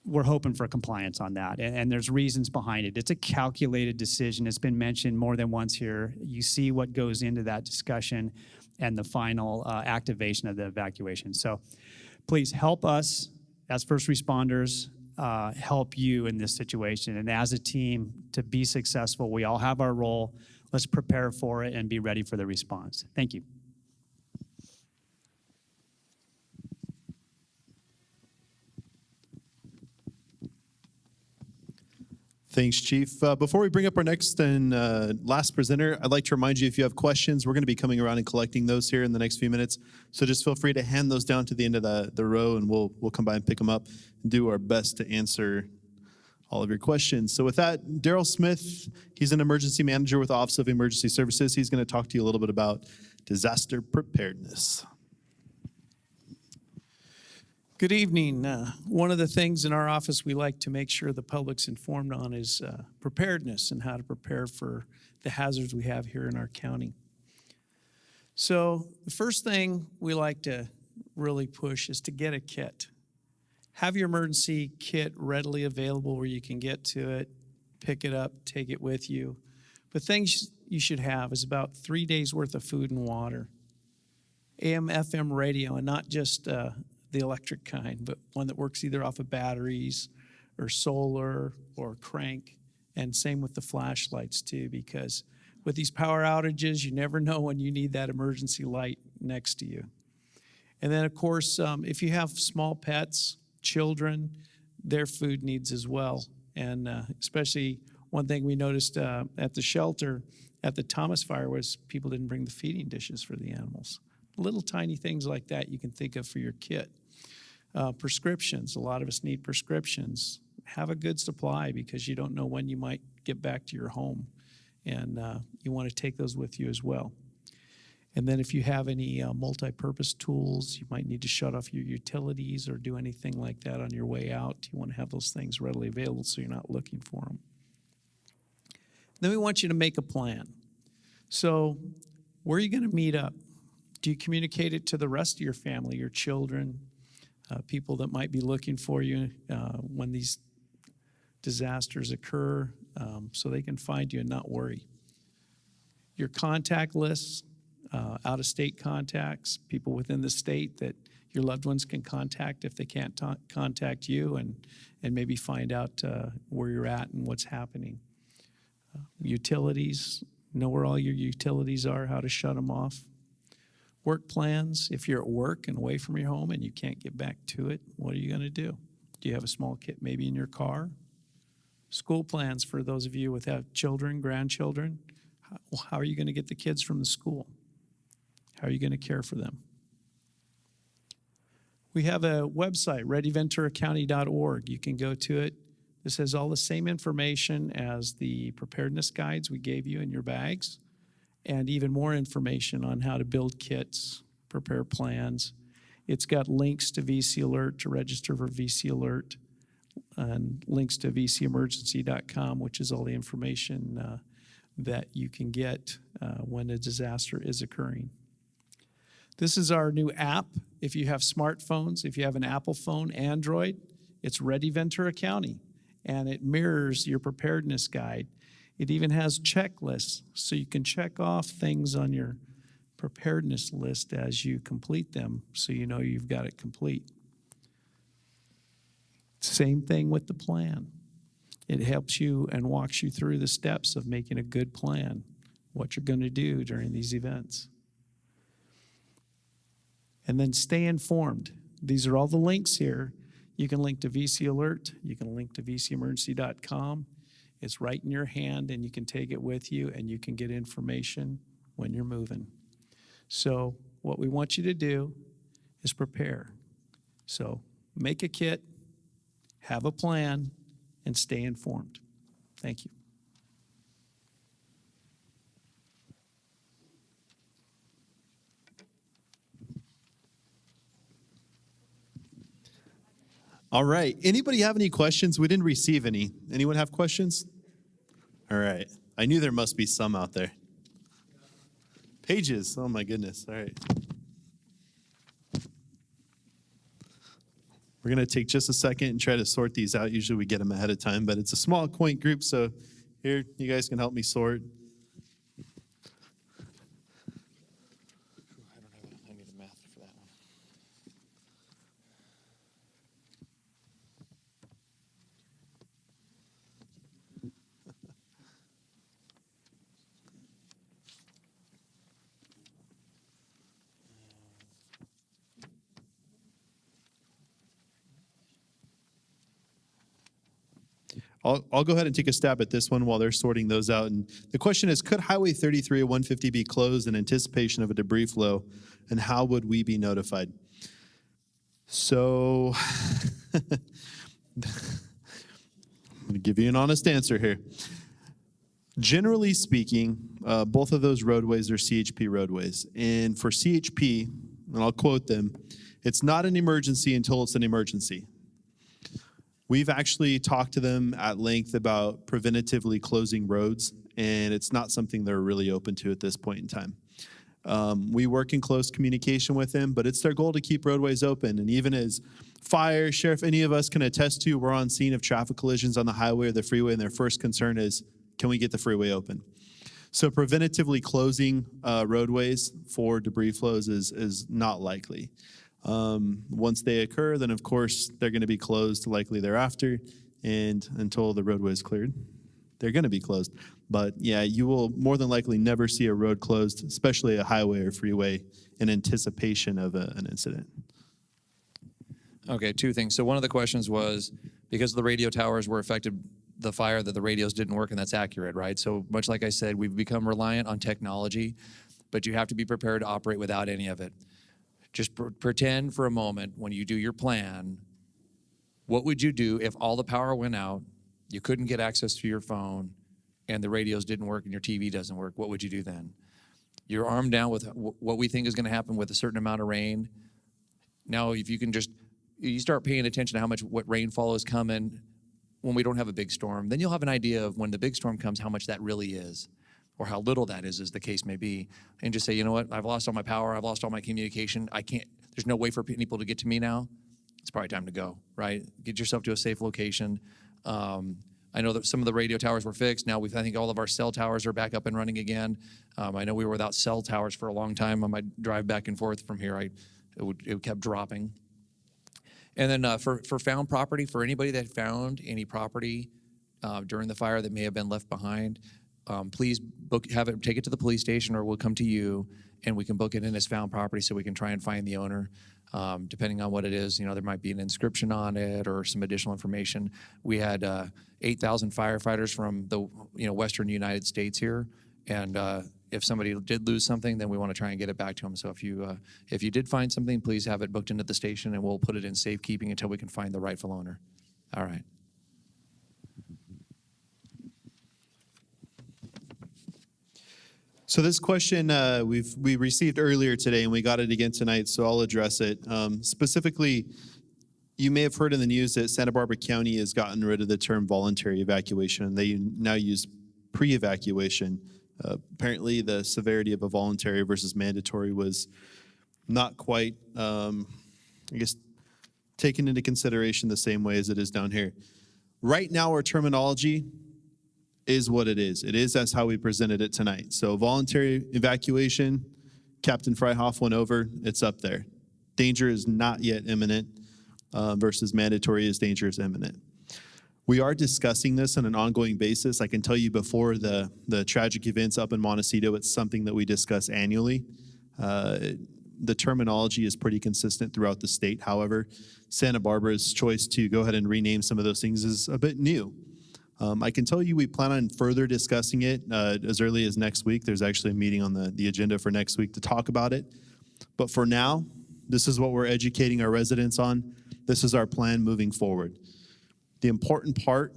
we're hoping for compliance on that. And there's reasons behind it. It's a calculated decision. It's been mentioned more than once here. You see what goes into that discussion and the final activation of the evacuation. So please help us as first responders, help you in this situation. And as a team, to be successful, we all have our role. Let's prepare for it and be ready for the response. Thank you. Thanks, Chief. Before we bring up our next and last presenter, I'd like to remind you, if you have questions, we're going to be coming around and collecting those here in the next few minutes. So just feel free to hand those down to the end of the row, and we'll come by and pick them up and do our best to answer all of your questions. So with that, Daryl Smith, he's an emergency manager with the Office of Emergency Services. He's going to talk to you a little bit about disaster preparedness. Good evening. One of the things in our office we like to make sure the public's informed on is preparedness and how to prepare for the hazards we have here in our county. So the first thing we like to really push is to get a kit. Have your emergency kit readily available where you can get to it, pick it up, take it with you. But things you should have is about 3 days worth of food and water, AM, FM radio, and not just the electric kind, but one that works either off of batteries or solar or crank, and same with the flashlights too, because with these power outages, you never know when you need that emergency light next to you. And then, of course, if you have small pets, children, their food needs as well. And especially one thing we noticed at the shelter at the Thomas fire was people didn't bring the feeding dishes for the animals. Little tiny things like that you can think of for your kit. Prescriptions, a lot of us need prescriptions. Have a good supply because you don't know when you might get back to your home, and you want to take those with you as well. And then if you have any multi-purpose tools, you might need to shut off your utilities or do anything like that on your way out. You want to have those things readily available so you're not looking for them. Then we want you to make a plan. So where are you going to meet up? Do you communicate it to the rest of your family, your children, people that might be looking for you when these disasters occur, so they can find you and not worry? Your contact lists, out-of-state contacts, people within the state that your loved ones can contact if they can't contact you, and maybe find out where you're at and what's happening. Utilities, know where all your utilities are, how to shut them off. Work plans, if you're at work and away from your home and you can't get back to it, what are you going to do? Do you have a small kit maybe in your car? School plans for those of you without children, grandchildren. How are you going to get the kids from the school? How are you going to care for them? We have a website, readyventuracounty.org. You can go to it. This has all the same information as the preparedness guides we gave you in your bags, and even more information on how to build kits, prepare plans. It's got links to VC Alert to register for VC Alert, and links to vcemergency.com, which is all the information that you can get when a disaster is occurring. This is our new app. If you have smartphones, if you have an Apple phone, Android, it's Ready Ventura County. and it mirrors your preparedness guide. It even has checklists, so you can check off things on your preparedness list as you complete them, so you know you've got it complete. Same thing with the plan. It helps you and walks you through the steps of making a good plan, what you're going to do during these events. And then stay informed. These are all the links here. You can link to VC Alert. You can link to vcemergency.com. It's right in your hand, and you can take it with you, and you can get information when you're moving. So what we want you to do is prepare. So make a kit, have a plan, and stay informed. Thank you. All right. Anybody have any questions? We didn't receive any. Anyone have questions? All right. I knew there must be some out there. Pages. Oh, my goodness. All right. We're going to take just a second and try to sort these out. Usually we get them ahead of time, but it's a small, quaint group, so here, you guys can help me sort. I need a math for that one. I'll go ahead and take a stab at this one while they're sorting those out. And the question is, could Highway 33 or 150 be closed in anticipation of a debris flow, and how would we be notified? So I'm going to give you an honest answer here. Generally speaking, both of those roadways are CHP roadways. And for CHP, and I'll quote them, it's not an emergency until it's an emergency. We've actually talked to them at length about preventatively closing roads, and it's not something they're really open to at this point in time. We work in close communication with them, but it's their goal to keep roadways open. And even as fire, sheriff, any of us can attest to, we're on scene of traffic collisions on the highway or the freeway, and their first concern is, can we get the freeway open? So preventatively closing roadways for debris flows is not likely. Once they occur, then of course they're going to be closed likely thereafter, and until the roadway is cleared, they're going to be closed. But yeah, you will more than likely never see a road closed, especially a highway or freeway, in anticipation of an incident. Okay, two things. So one of the questions was, because the radio towers were affected, the fire, that the radios didn't work, and that's accurate, right? So much like I said, we've become reliant on technology, but you have to be prepared to operate without any of it. Just pretend for a moment when you do your plan, what would you do if all the power went out, you couldn't get access to your phone, and the radios didn't work and your TV doesn't work? What would you do then? You're armed down with what we think is going to happen with a certain amount of rain. Now, if you can you start paying attention to what rainfall is coming when we don't have a big storm, then you'll have an idea of when the big storm comes, how much that really is, or how little that is, as the case may be, and just say, you know what, I've lost all my power, I've lost all my communication, there's no way for people to get to me now. It's probably time to go, right? Get yourself to a safe location. I know that some of the radio towers were fixed. Now I think all of our cell towers are back up and running again. I know we were without cell towers for a long time. On my drive back and forth from here, it kept dropping. And then for found property, for anybody that found any property during the fire that may have been left behind, please take it to the police station, or we'll come to you and we can book it in as found property so we can try and find the owner. Depending on what it is, there might be an inscription on it or some additional information. We had 8,000 firefighters from the Western United States here, and if somebody did lose something, then we want to try and get it back to them. So if you did find something, please have it booked into the station, and we'll put it in safekeeping until we can find the rightful owner. All right. So this question we received earlier today, and we got it again tonight, so I'll address it. Specifically, you may have heard in the news that Santa Barbara County has gotten rid of the term voluntary evacuation, and they now use pre-evacuation. Apparently, the severity of a voluntary versus mandatory was not quite, taken into consideration the same way as it is down here. Right now, our terminology is what it is. It is that's how we presented it tonight. So voluntary evacuation, Captain Freihoff went over, it's up there. Danger is not yet imminent versus mandatory is danger is imminent. We are discussing this on an ongoing basis. I can tell you before the tragic events up in Montecito, it's something that we discuss annually. The terminology is pretty consistent throughout the state. However, Santa Barbara's choice to go ahead and rename some of those things is a bit new. I can tell you we plan on further discussing it as early as next week. There's actually a meeting on the agenda for next week to talk about it. But for now, this is what we're educating our residents on. This is our plan moving forward. The important part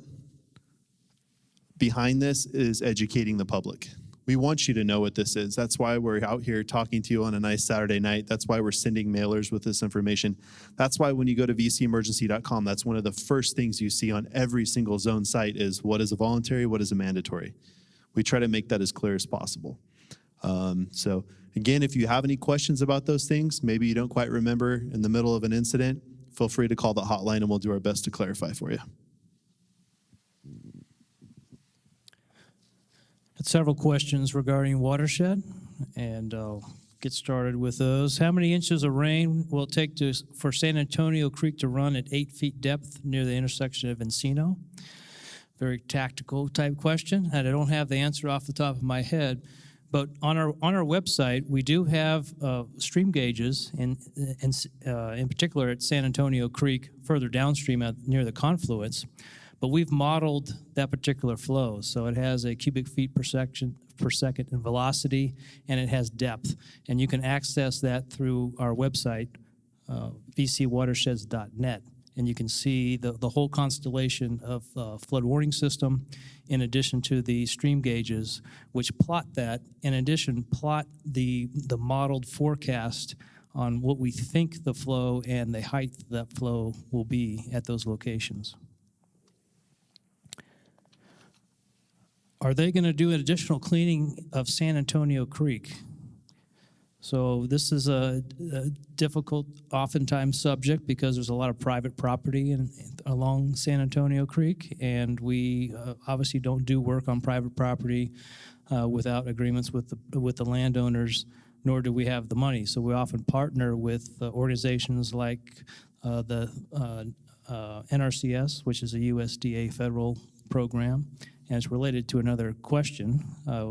behind this is educating the public. We want you to know what this is. That's why we're out here talking to you on a nice Saturday night. That's why we're sending mailers with this information. That's why when you go to vcemergency.com, that's one of the first things you see on every single zone site is what is a voluntary, what is a mandatory. We try to make that as clear as possible. So again, if you have any questions about those things, maybe you don't quite remember in the middle of an incident, feel free to call the hotline and we'll do our best to clarify for you. Had several questions regarding watershed, and I'll get started with those. How many inches of rain will it take for San Antonio Creek to run at 8 feet depth near the intersection of Encino? Very tactical type question, and I don't have the answer off the top of my head. But on our website, we do have stream gauges, in particular at San Antonio Creek, further downstream near the confluence. But we've modeled that particular flow. So it has a cubic feet per second in velocity, and it has depth. And you can access that through our website, vcwatersheds.net. And you can see the whole constellation of flood warning system, in addition to the stream gauges, which plot that. In addition, plot the modeled forecast on what we think the flow and the height of that flow will be at those locations. Are they going to do an additional cleaning of San Antonio Creek? So this is a difficult, oftentimes, subject because there's a lot of private property along San Antonio Creek, and we obviously don't do work on private property without agreements with the landowners, nor do we have the money. So we often partner with organizations like the NRCS, which is a USDA federal program. And it's related to another question,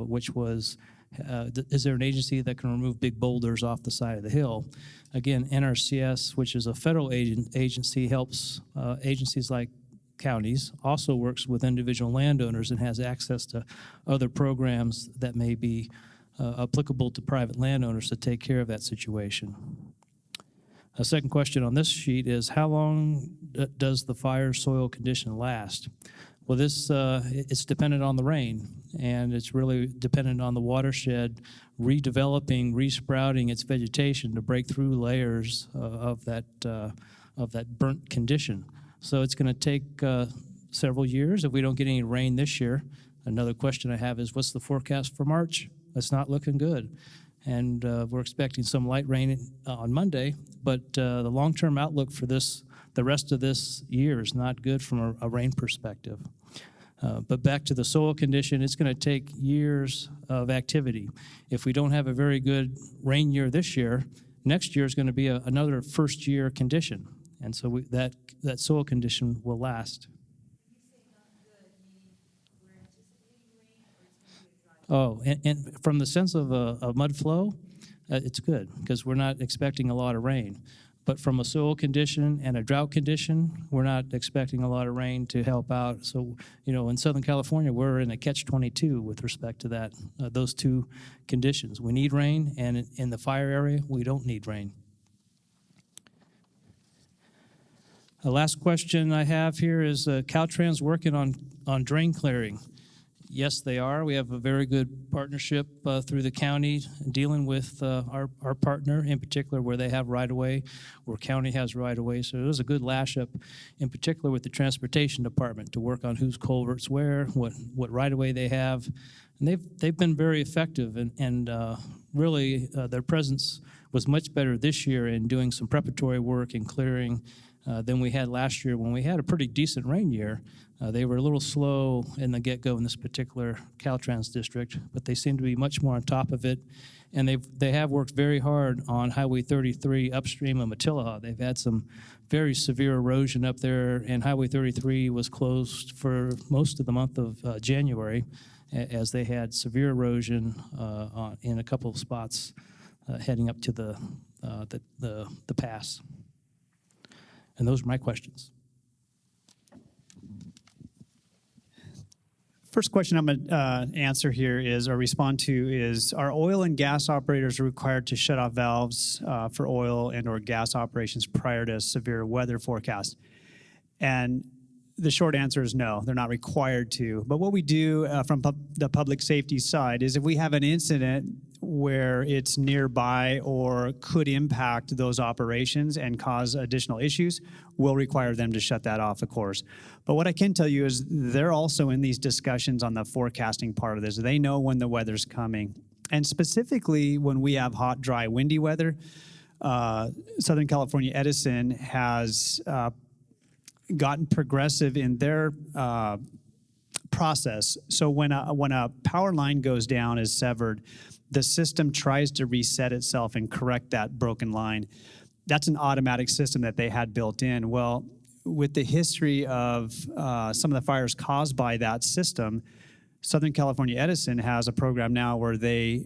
which was, is there an agency that can remove big boulders off the side of the hill? Again, NRCS, which is a federal agency, helps agencies like counties, also works with individual landowners and has access to other programs that may be applicable to private landowners to take care of that situation. A second question on this sheet is, how long does the fire soil condition last? Well, it's dependent on the rain, and it's really dependent on the watershed redeveloping, resprouting its vegetation to break through layers of that burnt condition. So it's going to take several years if we don't get any rain this year. Another question I have is, what's the forecast for March? It's not looking good. And we're expecting some light rain on Monday, but the long-term outlook for the rest of this year is not good from a rain perspective. But back to the soil condition, it's going to take years of activity. If we don't have a very good rain year this year, next year is going to be another first-year condition. And so that soil condition will last. Oh, and from the sense of a mud flow, it's good because we're not expecting a lot of rain. But from a soil condition and a drought condition, we're not expecting a lot of rain to help out. So, in Southern California, we're in a catch-22 with respect to that, those two conditions. We need rain, and in the fire area, we don't need rain. The last question I have here is, Caltrans working on drain clearing? Yes, they are. We have a very good partnership through the county dealing with our partner, in particular where they have right-of-way, where county has right-of-way. So there's a good lash-up, in particular with the transportation department, to work on whose culverts where, what right-of-way they have. And they've been very effective, and really their presence was much better this year in doing some preparatory work and clearing than we had last year when we had a pretty decent rain year. They were a little slow in the get-go in this particular Caltrans district, but they seem to be much more on top of it. And they have worked very hard on Highway 33 upstream of Matilaha. They've had some very severe erosion up there, and Highway 33 was closed for most of the month of January as they had severe erosion in a couple of spots heading up to the pass. And those are my questions. First question I'm going to answer here is, or respond to, is are oil and gas operators required to shut off valves for oil and or gas operations prior to severe weather forecast? And the short answer is no, they're not required to. But what we do from the public safety side is if we have an incident where it's nearby or could impact those operations and cause additional issues, we'll require them to shut that off, of course. But what I can tell you is they're also in these discussions on the forecasting part of this. They know when the weather's coming. And specifically when we have hot, dry, windy weather, Southern California Edison has gotten progressive in their process. So when a power line goes down, is severed, the system tries to reset itself and correct that broken line. That's an automatic system that they had built in. Well, with the history of some of the fires caused by that system, Southern California Edison has a program now where they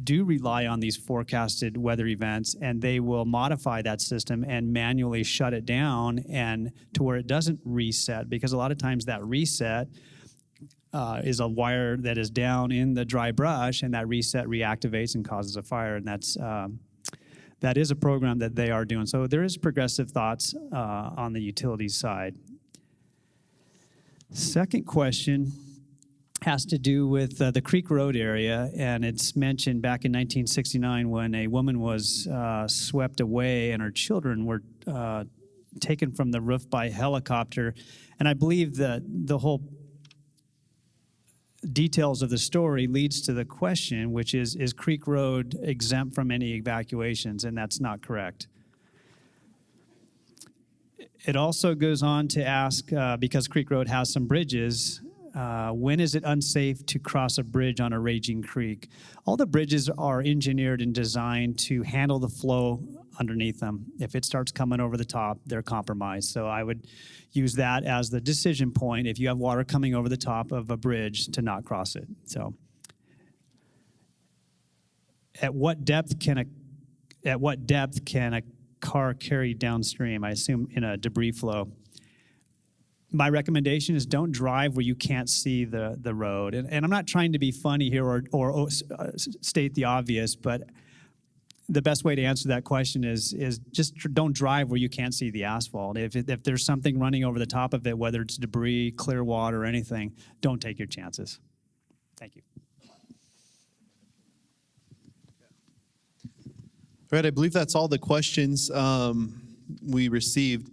do rely on these forecasted weather events, and they will modify that system and manually shut it down and to where it doesn't reset, because a lot of times that reset is a wire that is down in the dry brush, and that reset reactivates and causes a fire. And that is a program that they are doing. So there is progressive thoughts on the utilities side. Second question has to do with the Creek Road area, and it's mentioned back in 1969 when a woman was swept away and her children were taken from the roof by helicopter. And I believe that the whole details of the story leads to the question, which is Creek Road exempt from any evacuations? And that's not correct. It also goes on to ask, because Creek Road has some bridges, when is it unsafe to cross a bridge on a raging creek? All the bridges are engineered and designed to handle the flow underneath them. If it starts coming over the top, they're compromised. So I would use that as the decision point if you have water coming over the top of a bridge to not cross it. So at what depth can a car carry downstream? I assume in a debris flow. My recommendation is don't drive where you can't see the road. And I'm not trying to be funny here or state the obvious, but the best way to answer that question is just don't drive where you can't see the asphalt. If there's something running over the top of it, whether it's debris, clear water, or anything, don't take your chances. Thank you. All right, I believe that's all the questions we received.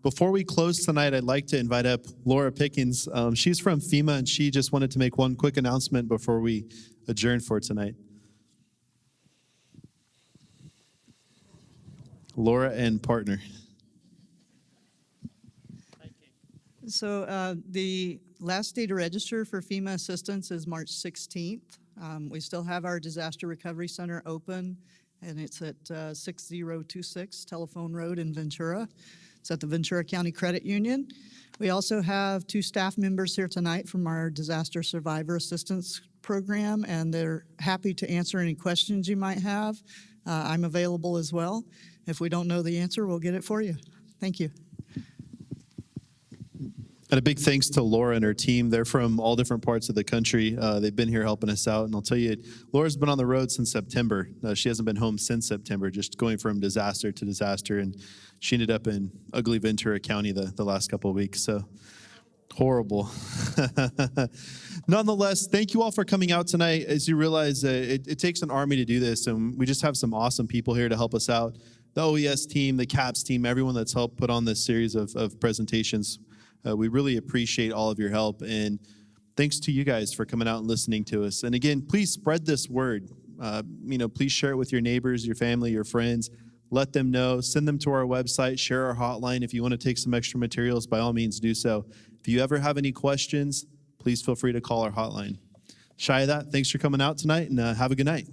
Before we close tonight, I'd like to invite up Laura Pickens. She's from FEMA, and she just wanted to make one quick announcement before we adjourn for tonight. Laura and partner. So the last day to register for FEMA assistance is March 16th. We still have our Disaster Recovery Center open, and it's at 6026 Telephone Road in Ventura. It's at the Ventura County Credit Union. We also have 2 staff members here tonight from our Disaster Survivor Assistance Program, and they're happy to answer any questions you might have. I'm available as well. If we don't know the answer, we'll get it for you. Thank you. And a big thanks to Laura and her team. They're from all different parts of the country. They've been here helping us out. And I'll tell you, Laura's been on the road since September. She hasn't been home since September, just going from disaster to disaster. And she ended up in ugly Ventura County the last couple of weeks. So horrible. Nonetheless, thank you all for coming out tonight. As you realize, it takes an army to do this. And we just have some awesome people here to help us out. The OES team, the CAPS team, everyone that's helped put on this series of presentations. We really appreciate all of your help, and thanks to you guys for coming out and listening to us. And again, please spread this word. Please share it with your neighbors, your family, your friends. let them know, send them to our website, share our hotline. If you want to take some extra materials, by all means do so. If you ever have any questions, please feel free to call our hotline. Shy of that, thanks for coming out tonight, and have a good night.